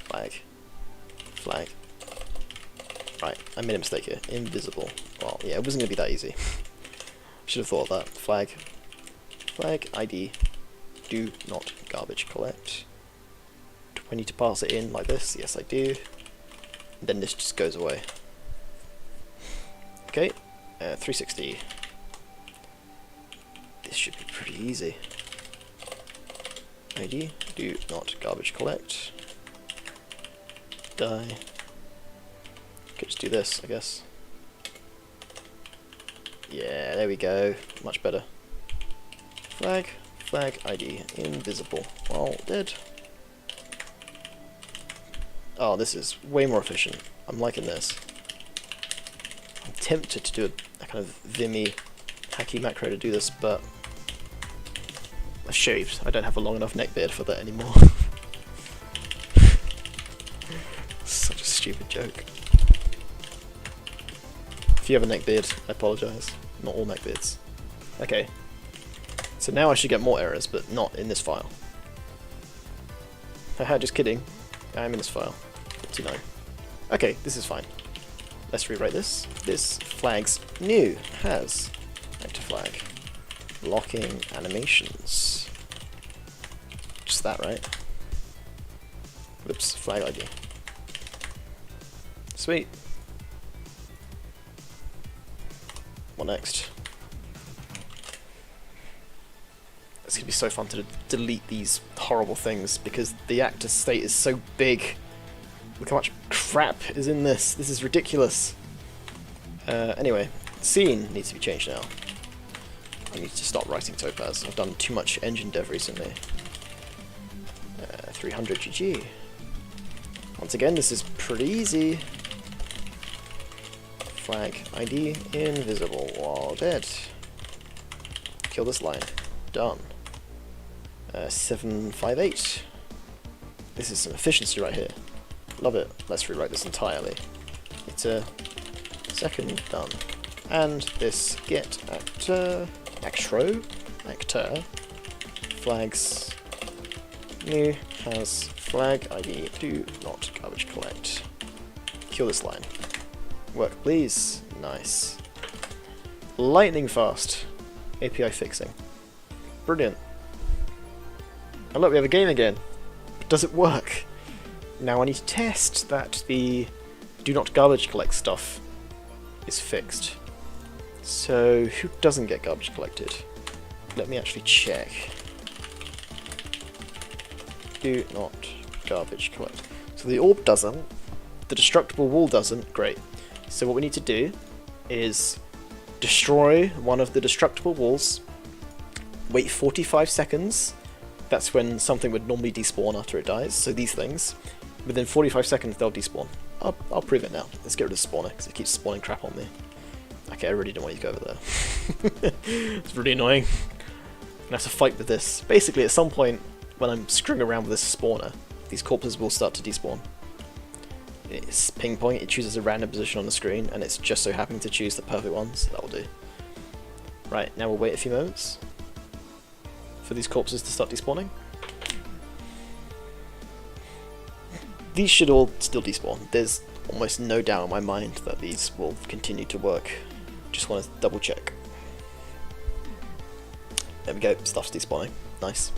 S1: Flag. Flag. Right, I made a mistake here. Invisible. Well, yeah, it wasn't going to be that easy. Should have thought of that. Flag. Flag ID. Do not garbage collect. Do I need to pass it in like this? Yes, I do. And then this just goes away. Okay, 360. This should be pretty easy. ID. Do not garbage collect. Die. Could just do this, I guess. Yeah, there we go. Much better. Flag, flag ID, invisible. While dead. Oh, this is way more efficient. I'm liking this. I'm tempted to do a kind of Vimy hacky macro to do this, but I shaved. I don't have a long enough neckbeard for that anymore. Such a stupid joke. If you have a neckbeard, I apologise. Not all neckbeards. Okay. So now I should get more errors, but not in this file. Haha, just kidding. I'm in this file. 59. Okay, this is fine. Let's rewrite this. This flags new has active flag. Locking animations. Just that, right? Whoops, flag ID. Sweet. What next? It's going to be so fun to delete these horrible things because the actor state is so big. Look how much crap is in this. This is ridiculous. Anyway, scene needs to be changed now. I need to stop writing Topaz. I've done too much engine dev recently. 300 GG. Once again, this is pretty easy. Flag ID invisible while dead. Kill this line. Done. 758. This is some efficiency right here. Love it. Let's rewrite this entirely. It's a second done. And this get actor flags new has flag ID do not garbage collect. Kill this line. Work please. Nice. Lightning fast. API fixing. Brilliant. And look, we have a game again. But does it work? Now I need to test that the do not garbage collect stuff is fixed. So who doesn't get garbage collected? Let me actually check. Do not garbage collect. So the orb doesn't, the destructible wall doesn't, great. So what we need to do is destroy one of the destructible walls, wait 45 seconds, that's when something would normally despawn after it dies, so these things, within 45 seconds they'll despawn. I'll prove it now. Let's get rid of the spawner, because it keeps spawning crap on me. Okay, I really don't want you to go over there. It's really annoying. I'm gonna have to fight with this. Basically, at some point, when I'm screwing around with this spawner, these corpses will start to despawn. It's ping point, it chooses a random position on the screen, and it's just so happening to choose the perfect one, so that will do. Right, now we'll wait a few moments for these corpses to start despawning. These should all still despawn. There's almost no doubt in my mind that these will continue to work. Just want to double check. There we go, stuff's despawning. Nice.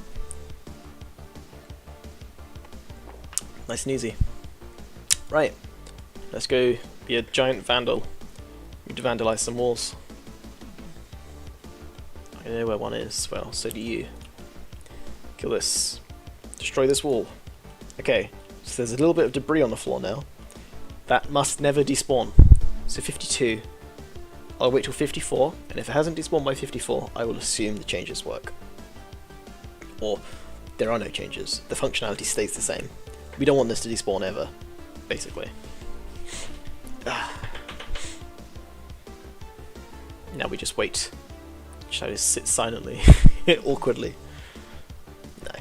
S1: Nice and easy. Right, let's go be a giant vandal. We need to vandalize some walls. I know where one is, well, so do you. Kill this. Destroy this wall. Okay, so there's a little bit of debris on the floor now. That must never despawn. So 52. I'll wait till 54, and if it hasn't despawned by 54, I will assume the changes work. Or there are no changes. The functionality stays the same. We don't want this to despawn ever, basically. Now we just wait. Should I just sit silently, awkwardly? No.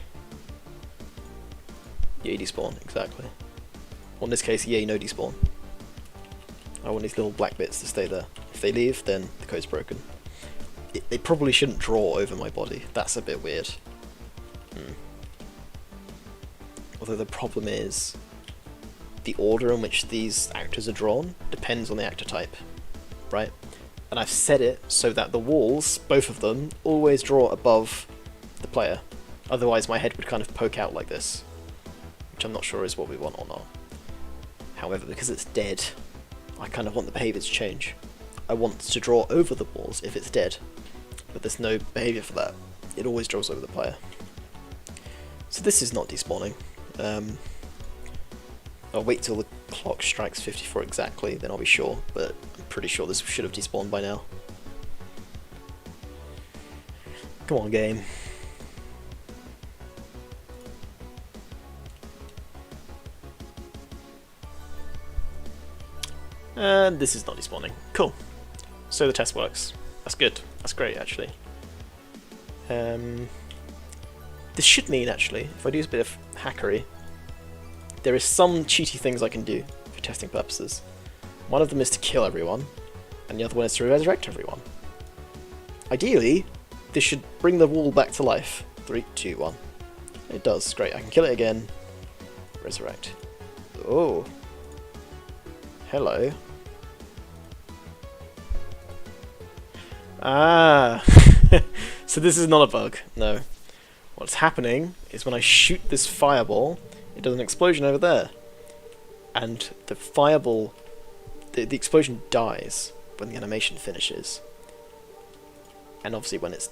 S1: Yay despawn, exactly. Or in this case, yay no despawn. I want these little black bits to stay there. If they leave, then the code's broken. They probably shouldn't draw over my body. That's a bit weird. Although the problem is, the order in which these actors are drawn depends on the actor type, right? And I've set it so that the walls, both of them, always draw above the player. Otherwise my head would kind of poke out like this, which I'm not sure is what we want or not. However, because it's dead, I kind of want the behaviour to change. I want to draw over the walls if it's dead, but there's no behaviour for that. It always draws over the player. So this is not despawning. I'll wait till the clock strikes 54 exactly, then I'll be sure, but I'm pretty sure this should have despawned by now. Come on, game. And this is not despawning. Cool. So the test works. That's good. That's great, actually. This should mean, actually, if I do a bit of hackery, there is some cheaty things I can do for testing purposes. One of them is to kill everyone, and the other one is to resurrect everyone. Ideally, this should bring the wall back to life. 3, 2, 1. It does. Great. I can kill it again. Resurrect. Oh. Hello. Ah. So this is not a bug. No. What's happening is when I shoot this fireball, it does an explosion over there. And the fireball, the explosion dies when the animation finishes. And obviously when it's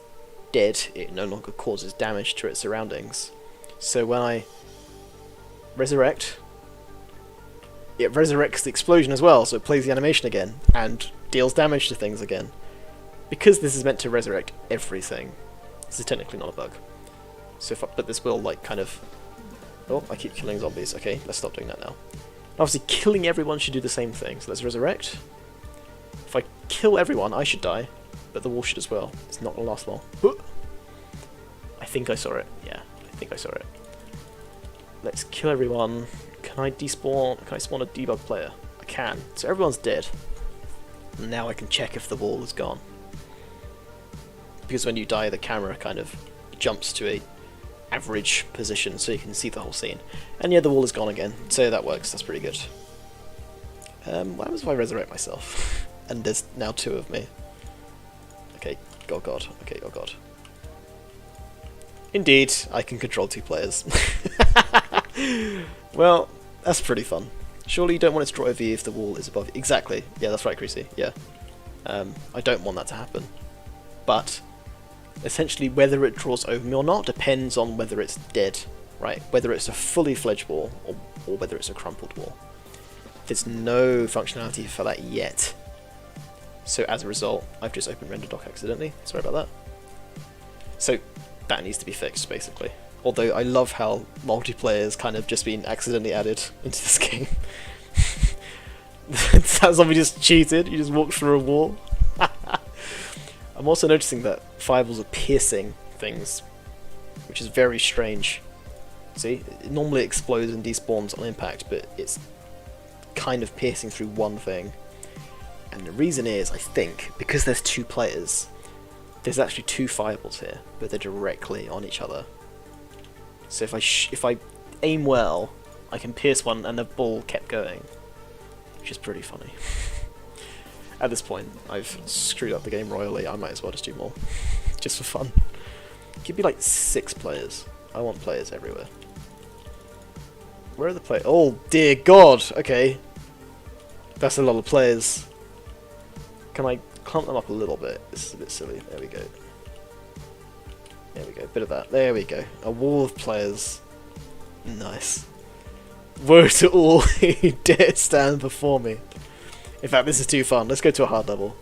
S1: dead, it no longer causes damage to its surroundings. So when I resurrect, it resurrects the explosion as well, so it plays the animation again, and deals damage to things again. Because this is meant to resurrect everything, this is technically not a bug. So if I, but this will like kind of... Oh, I keep killing zombies. Okay, let's stop doing that now. Obviously killing everyone should do the same thing, so let's resurrect. If I kill everyone, I should die, but the wall should as well. It's not going to last long. I think I saw it. Yeah, I think I saw it. Let's kill everyone. Can I despawn? Can I spawn a debug player? I can. So everyone's dead. And now I can check if the wall is gone. Because when you die, the camera kind of jumps to a average position so you can see the whole scene. And yeah, the wall is gone again. So that works. That's pretty good. What happens if I resurrect myself? And there's now 2 of me. Okay. Oh god. Okay. Oh god. Indeed, I can control 2 players. Well, that's pretty fun. Surely you don't want it to draw over you if the wall is above you. Exactly. Yeah, that's right, Creasy. Yeah. I don't want that to happen. But essentially whether it draws over me or not depends on whether it's dead, right? Whether it's a fully fledged wall or whether it's a crumpled wall. There's no functionality for that yet. So as a result, I've just opened RenderDoc accidentally. Sorry about that. So that needs to be fixed, basically. Although I love how multiplayer has kind of just been accidentally added into this game. It sounds like we just cheated. You just walked through a wall. I'm also noticing that fireballs are piercing things, which is very strange. See, it normally explodes and despawns on impact, but it's kind of piercing through one thing. And the reason is, I think, because there's 2 players, there's actually 2 fireballs here, but they're directly on each other. So if I aim well, I can pierce one and the ball kept going, which is pretty funny. At this point, I've screwed up the game royally. I might as well just do more, just for fun. Give me like 6 players. I want players everywhere. Where are the players? Oh dear God! Okay, that's a lot of players. Can I clump them up a little bit? This is a bit silly. There we go. There we go. Bit of that. There we go. A wall of players. Nice. Woe to all who dare stand before me. In fact, this is too fun. Let's go to a hard level.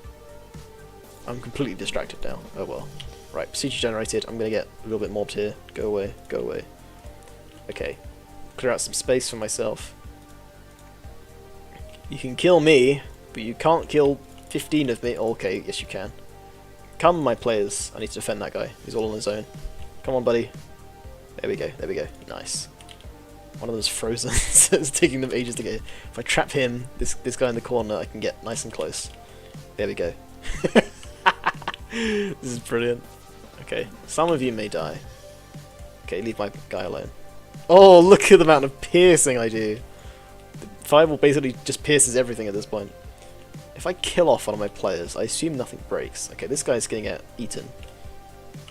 S1: I'm completely distracted now. Oh well. Right, procedure generated. I'm gonna get a little bit mobbed here. Go away, go away. Okay. Clear out some space for myself. You can kill me, but you can't kill 15 of me. Oh, okay, yes you can. Come, my players. I need to defend that guy. He's all on his own. Come on, buddy. There we go, there we go. Nice. One of them's frozen, so it's taking them ages to get. If I trap him, this guy in the corner, I can get nice and close. There we go. This is brilliant. Okay, some of you may die. Okay, leave my guy alone. Oh, look at the amount of piercing I do. The fireball basically just pierces everything at this point. If I kill off one of my players, I assume nothing breaks. Okay, this guy's gonna get eaten.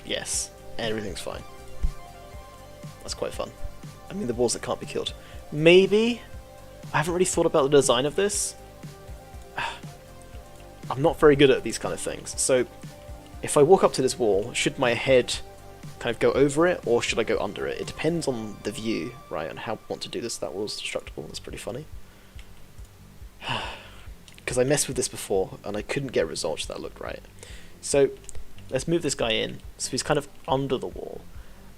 S1: Yes, everything's fine. That's quite fun. I mean, the walls that can't be killed. Maybe? I haven't really thought about the design of this. I'm not very good at these kind of things. So, if I walk up to this wall, should my head kind of go over it, or should I go under it? It depends on the view, right, and how I want to do this. That wall's destructible. That's pretty funny. Because I messed with this before, and I couldn't get results that looked right. So, let's move this guy in, so he's kind of under the wall.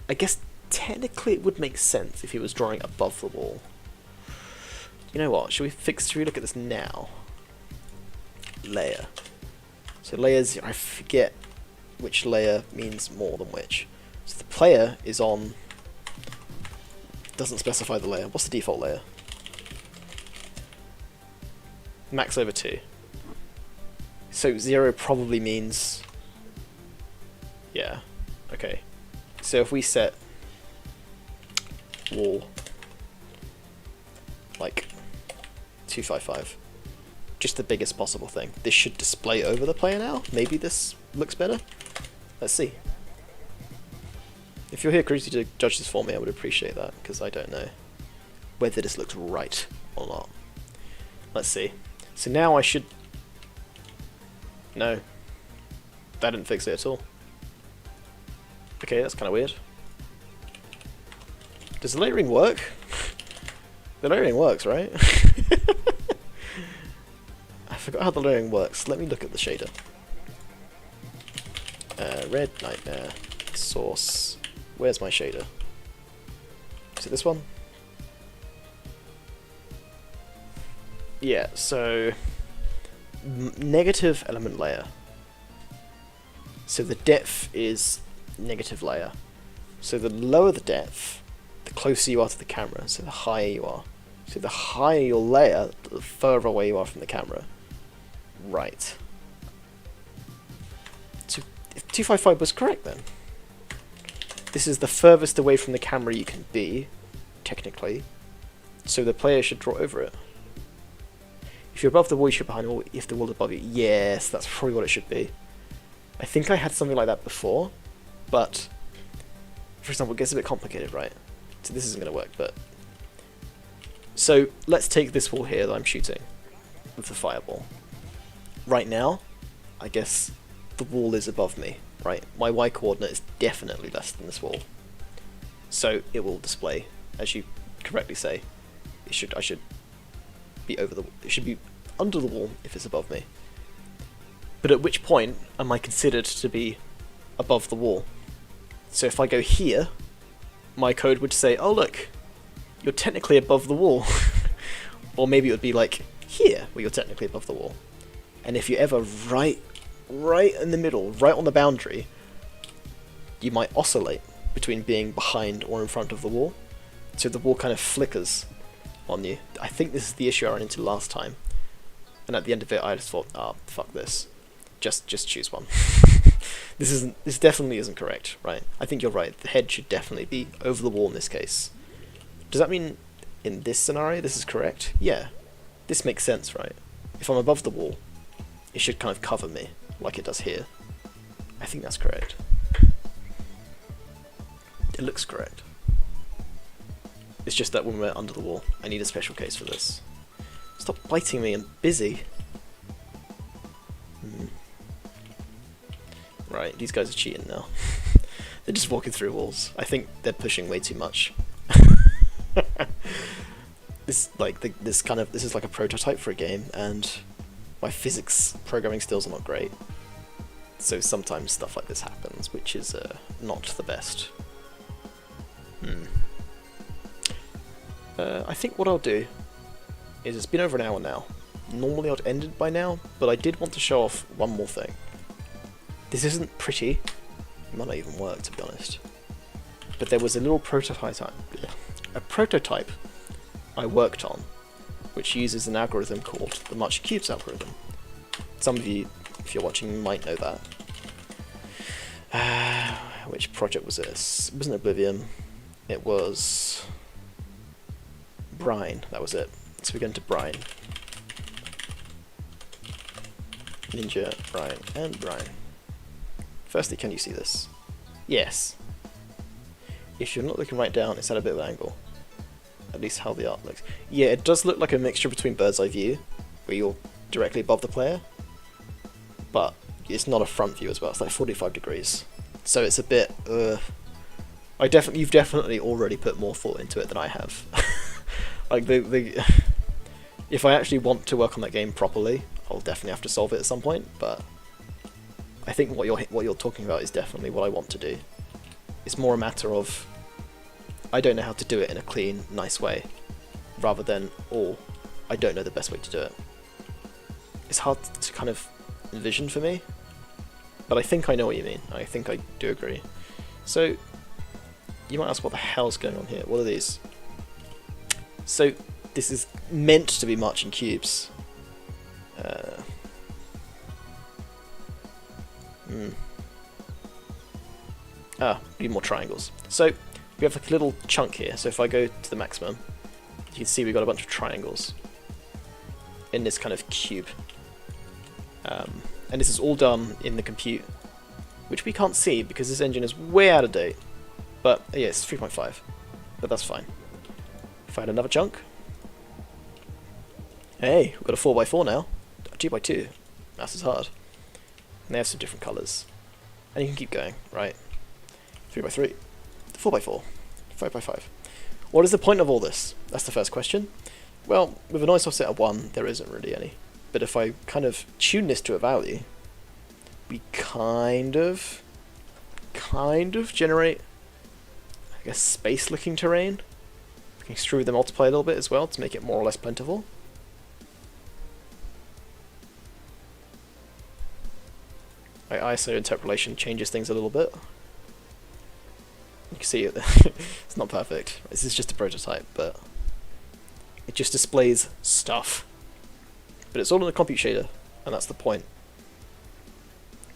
S1: I guess technically it would make sense if he was drawing above the wall. You know what, should we look at this now? Layer. So layers, I forget which layer means more than which. So the player is on, doesn't specify the layer. What's the default layer? Max over 2. So 0 probably means, yeah, okay. So if we set wall like 255, just the biggest possible thing. This should display over the player now. Maybe this looks better. Let's see. If you're here, Cruzy, to judge this for me, I would appreciate that, because I don't know whether this looks right or not. Let's see. So now I should... No. That didn't fix it at all. Okay, that's kind of weird. Does the layering work? The layering works, right? I forgot how the layering works. Let me look at the shader. Red Nightmare. Source. Where's my shader? Is it this one? Yeah, so... negative element layer. So the depth is negative layer. So the lower the depth, the closer you are to the camera, so the higher you are. So the higher your layer, the further away you are from the camera. Right. So if 255 was correct then. This is the furthest away from the camera you can be, technically. So the player should draw over it. If you're above the wall, you should be behind the wall. If the wall is above you, yes, that's probably what it should be. I think I had something like that before, but for example, it gets a bit complicated, right? So this isn't going to work, but... So let's take this wall here that I'm shooting with the fireball. Right now, I guess the wall is above me, right? My Y coordinate is definitely less than this wall. So it will display, as you correctly say. I should be over the... It should be under the wall if it's above me. But at which point am I considered to be above the wall? So if I go here, my code would say, oh look, you're technically above the wall. Or maybe it would be like here, where you're technically above the wall. And if you're ever right in the middle, right on the boundary, you might oscillate between being behind or in front of the wall. So the wall kind of flickers on you. I think this is the issue I ran into last time. And at the end of it, I just thought, ah, fuck this. Just choose one. This definitely isn't correct, right? I think you're right. The head should definitely be over the wall in this case. Does that mean in this scenario this is correct? Yeah. This makes sense, right? If I'm above the wall, it should kind of cover me, like it does here. I think that's correct. It looks correct. It's just that when we're under the wall, I need a special case for this. Stop biting me, I'm busy. Right, these guys are cheating now. They're just walking through walls. I think they're pushing way too much. This is like a prototype for a game, and my physics programming skills are not great. So sometimes stuff like this happens, which is not the best. I think what I'll do is, it's been over an hour now. Normally I'd end it by now, but I did want to show off one more thing. This isn't pretty. It might not even work, to be honest. But there was a little prototype I worked on, which uses an algorithm called the Much Cubes algorithm. Some of you, if you're watching, might know that. Which project was this? It wasn't Oblivion. It was Brine. That was it. So we go into Brine. Ninja, Brine, and Brine. Firstly, can you see this? Yes. If you're not looking right down, it's at a bit of an angle. At least how the art looks. Yeah, it does look like a mixture between bird's eye view, where you're directly above the player, but it's not a front view as well. It's like 45 degrees. So it's a bit, you've definitely already put more thought into it than I have. Like if I actually want to work on that game properly, I'll definitely have to solve it at some point. But I think what you're talking about is definitely what I want to do. It's more a matter of, I don't know how to do it in a clean, nice way, rather than, I don't know the best way to do it. It's hard to kind of envision for me, but I think I know what you mean. I think I do agree. So, you might ask, what the hell's going on here? What are these? So, this is meant to be marching cubes. Need more triangles. So, we have like a little chunk here. So if I go to the maximum, you can see we've got a bunch of triangles in this kind of cube. And this is all done in the compute, which we can't see because this engine is way out of date. But yeah, it's 3.5, but that's fine. If I had another chunk, hey, we've got a 4x4 now, a 2x2. Maths is hard. And they have some different colours, and you can keep going, right? 3x3, 4x4, 5x5. What is the point of all this? That's the first question. Well, with a noise offset of 1, there isn't really any. But if I kind of tune this to a value, we kind of generate, I guess, space-looking terrain. We can screw the multiply a little bit as well to make it more or less plentiful. ISO interpolation changes things a little bit. You can see it. It's not perfect. This is just a prototype, but it just displays stuff. But it's all in the compute shader, and that's the point.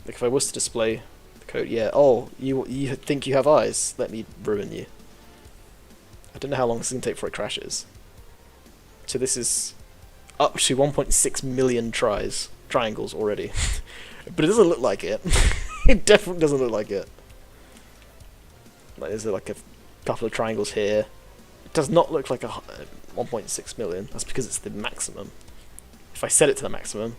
S1: Like if I was to display the code, yeah, you think you have eyes? Let me ruin you. I don't know how long this is going to take before it crashes. So this is up to 1.6 million triangles already. But it doesn't look like it. It definitely doesn't look like it. Like, there's like a couple of triangles here. It does not look like a 1.6 million. That's because it's the maximum. If I set it to the maximum,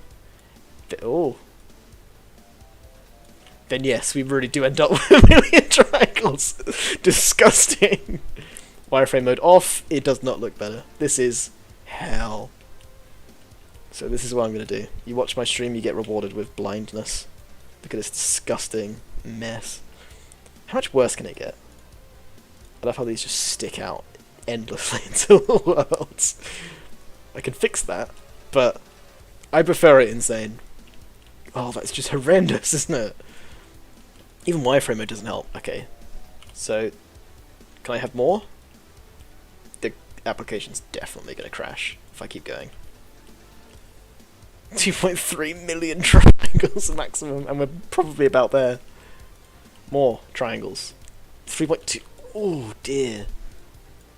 S1: then yes, we really do end up with a million triangles. Disgusting. Wireframe mode off. It does not look better. This is hell. So this is what I'm going to do. You watch my stream, you get rewarded with blindness. Look at this disgusting mess. How much worse can it get? I love how these just stick out endlessly into the world. I can fix that, but I prefer it insane. Oh, that's just horrendous, isn't it? Even wireframe mode doesn't help. Okay, so can I have more? The application's definitely going to crash if I keep going. 2.3 million triangles maximum, and we're probably about there. More triangles. 3.2. Oh dear.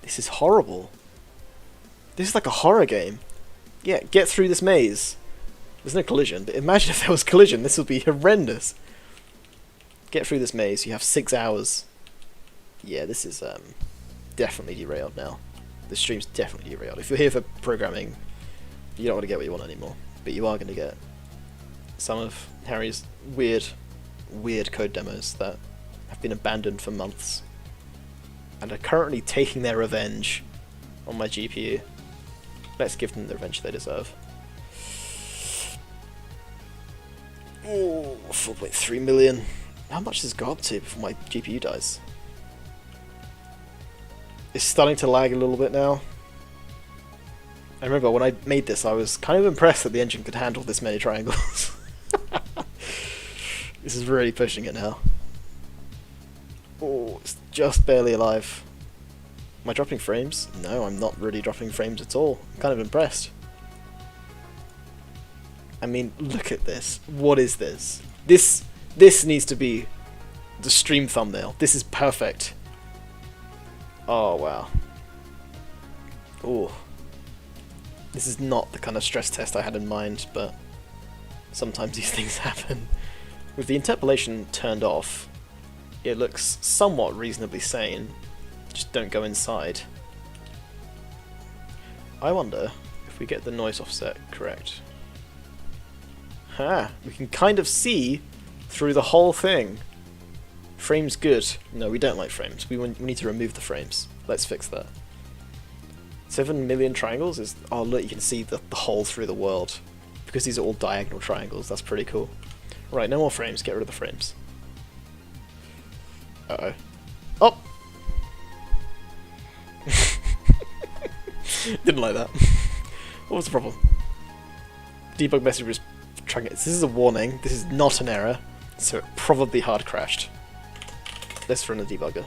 S1: This is horrible. This is like a horror game. Yeah, get through this maze. There's no collision, but imagine if there was collision. This would be horrendous. Get through this maze. You have 6 hours. Yeah, this is definitely derailed now. The stream's definitely derailed. If you're here for programming, you don't want to get what you want anymore. But you are going to get some of Harry's weird code demos that have been abandoned for months and are currently taking their revenge on my GPU. Let's give them the revenge they deserve. Oh, 4.3 million. How much does it go up to before my GPU dies? It's starting to lag a little bit now. I remember when I made this, I was kind of impressed that the engine could handle this many triangles. This is really pushing it now. Oh, it's just barely alive. Am I dropping frames? No, I'm not really dropping frames at all. I'm kind of impressed. I mean, look at this. What is this? This needs to be the stream thumbnail. This is perfect. Oh, wow. Oh. This is not the kind of stress test I had in mind, but sometimes these things happen. With the interpolation turned off, it looks somewhat reasonably sane. Just don't go inside. I wonder if we get the noise offset correct. Ha! We can kind of see through the whole thing. Frames good. No, we don't like frames. We need to remove the frames. Let's fix that. 7 million triangles is... Oh look, you can see the hole through the world. Because these are all diagonal triangles, that's pretty cool. Right, no more frames, get rid of the frames. Uh-oh. Oh! Didn't like that. What was the problem? Debug message was trying it. This is a warning, this is not an error, so it probably hard crashed. Let's run a debugger.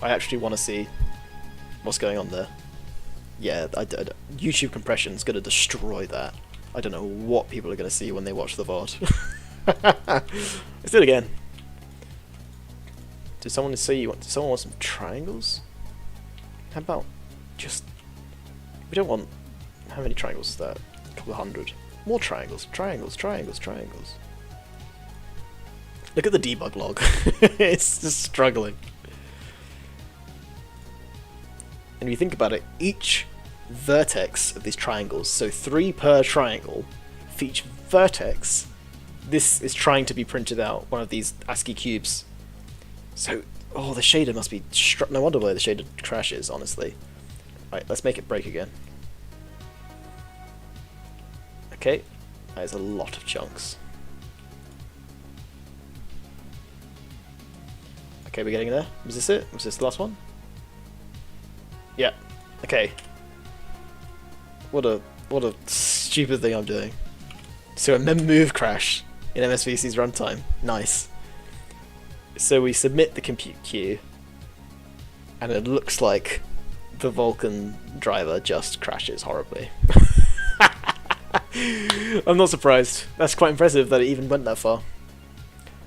S1: I actually want to see what's going on there. Yeah, YouTube compression is going to destroy that. I don't know what people are going to see when they watch the VOD. Let's do it again. Did someone say you want? Does someone want some triangles? How about just? We don't want. How many triangles is that? A couple of hundred. More triangles. Triangles. Triangles. Triangles. Look at the debug log. It's just struggling. And if you think about it, each vertex of these triangles, so 3 per triangle, for each vertex, this is trying to be printed out, one of these ASCII cubes. So, oh, the shader must be... no wonder why the shader crashes, honestly. Right, let's make it break again. Okay, that is a lot of chunks. Okay, we're getting there. Was this it? Was this the last one? Yeah. Okay. What a stupid thing I'm doing. So a mem-move crash in MSVC's runtime. Nice. So we submit the compute queue, and it looks like the Vulkan driver just crashes horribly. I'm not surprised. That's quite impressive that it even went that far.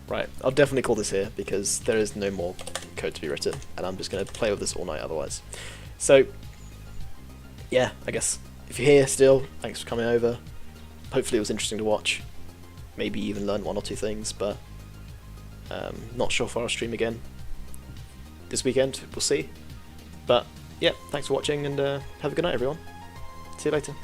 S1: Right, I'll definitely call this here because there is no more code to be written, and I'm just going to play with this all night otherwise. So, yeah, I guess if you're here still, thanks for coming over. Hopefully it was interesting to watch. Maybe even learn 1 or 2 things, but not sure if I'll stream again this weekend. We'll see. But, yeah, thanks for watching, and have a good night, everyone. See you later.